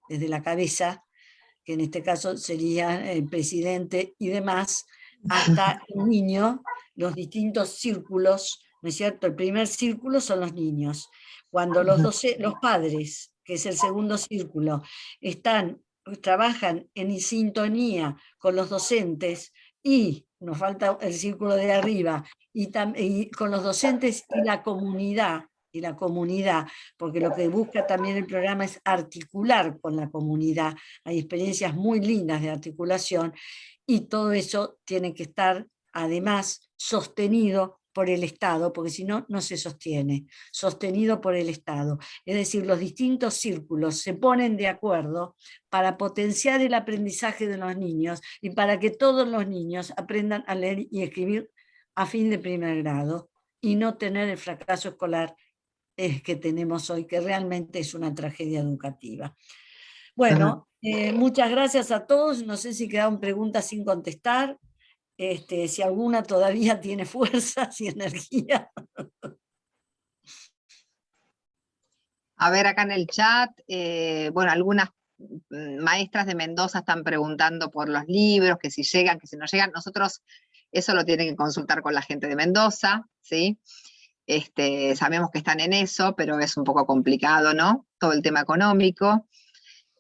que en este caso sería el presidente y demás, hasta el niño, los distintos círculos, ¿no es cierto? El primer círculo son los niños. Cuando los padres, que es el segundo círculo, trabajan en sintonía con los docentes, y nos falta el círculo de arriba, y con los docentes y la comunidad, porque lo que busca también el programa es articular con la comunidad. Hay experiencias muy lindas de articulación, y todo eso tiene que estar además sostenido por el Estado, porque si no, no se sostiene, sostenido por el Estado. Es decir, los distintos círculos se ponen de acuerdo para potenciar el aprendizaje de los niños y para que todos los niños aprendan a leer y escribir a fin de primer grado y no tener el fracaso escolar que tenemos hoy, que realmente es una tragedia educativa. Bueno, muchas gracias a todos. No sé si quedaron preguntas sin contestar. Si alguna todavía tiene fuerzas y energía. A ver, acá en el chat, bueno, algunas maestras de Mendoza están preguntando por los libros, que si llegan, que si no llegan. Nosotros eso lo tienen que consultar con la gente de Mendoza, ¿sí? Sabemos que están en eso, pero es un poco complicado, ¿no? Todo el tema económico.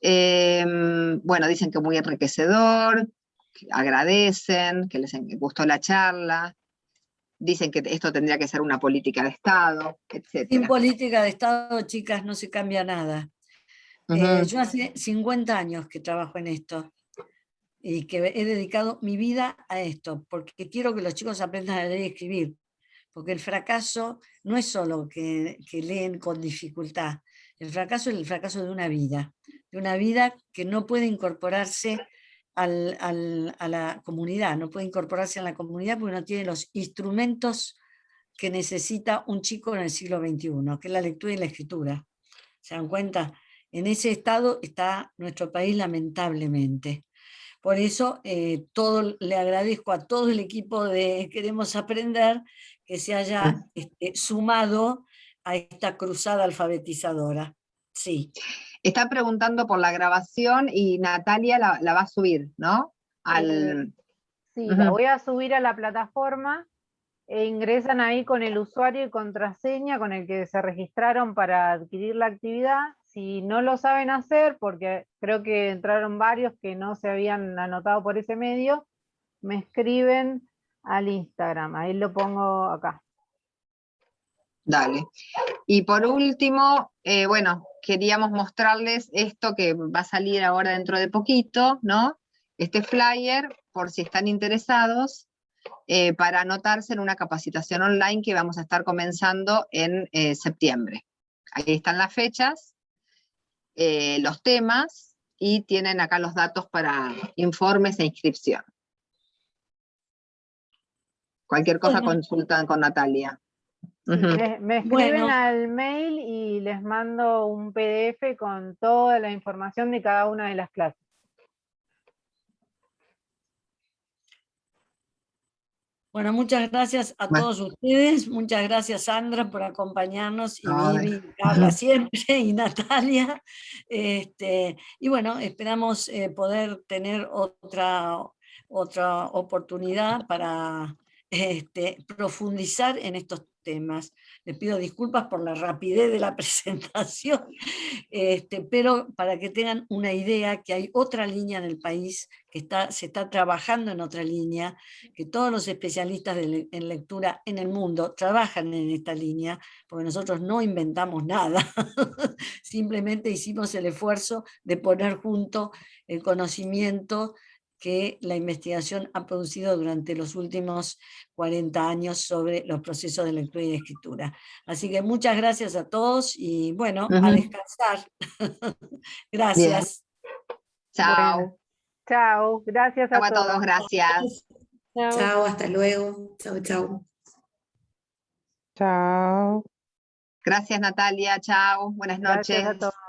Bueno, dicen que muy enriquecedor, que agradecen, que les gustó la charla, dicen que esto tendría que ser una política de Estado, etc. Sin política de Estado, chicas, no se cambia nada. Yo hace 50 años que trabajo en esto, y que he dedicado mi vida a esto, porque quiero que los chicos aprendan a leer y escribir, porque el fracaso no es solo que leen con dificultad, el fracaso es el fracaso de una vida que no puede incorporarse a la comunidad, no puede incorporarse a la comunidad porque no tiene los instrumentos que necesita un chico en el siglo XXI, que es la lectura y la escritura. ¿Se dan cuenta? En ese estado está nuestro país, lamentablemente. Por eso le agradezco a todo el equipo de Queremos Aprender, que se haya sumado a esta cruzada alfabetizadora. Sí. Está preguntando por la grabación y Natalia la va a subir, ¿no? Sí, la voy a subir a la plataforma e ingresan ahí con el usuario y contraseña con el que se registraron para adquirir la actividad. Si no lo saben hacer, porque creo que entraron varios que no se habían anotado por ese medio, me escriben al Instagram, ahí lo pongo acá. Dale. Y por último, bueno, queríamos mostrarles esto que va a salir ahora dentro de poquito, ¿no? Este flyer, por si están interesados, para anotarse en una capacitación online que vamos a estar comenzando en septiembre. Ahí están las fechas, los temas, y tienen acá los datos para informes e inscripción. Cualquier cosa consultan con Natalia. Sí, me escriben al mail y les mando un PDF con toda la información de cada una de las clases. Bueno, muchas gracias a todos ustedes, muchas gracias Sandra por acompañarnos, y Vivi, Carla siempre, y Natalia. Y bueno, esperamos poder tener otra oportunidad para profundizar en estos temas. Les pido disculpas por la rapidez de la presentación, pero para que tengan una idea que hay otra línea en el país, que se está trabajando en otra línea, que todos los especialistas en lectura en el mundo trabajan en esta línea, porque nosotros no inventamos nada, simplemente hicimos el esfuerzo de poner junto el conocimiento que la investigación ha producido durante los últimos 40 años sobre los procesos de lectura y de escritura. Así que muchas gracias a todos y bueno, a descansar. Gracias. Bien. Chao. Bueno, chao, gracias a todos. Gracias. Chao, hasta luego. Chao, chao. Chao. Gracias Natalia, chao, buenas noches. Gracias a todos.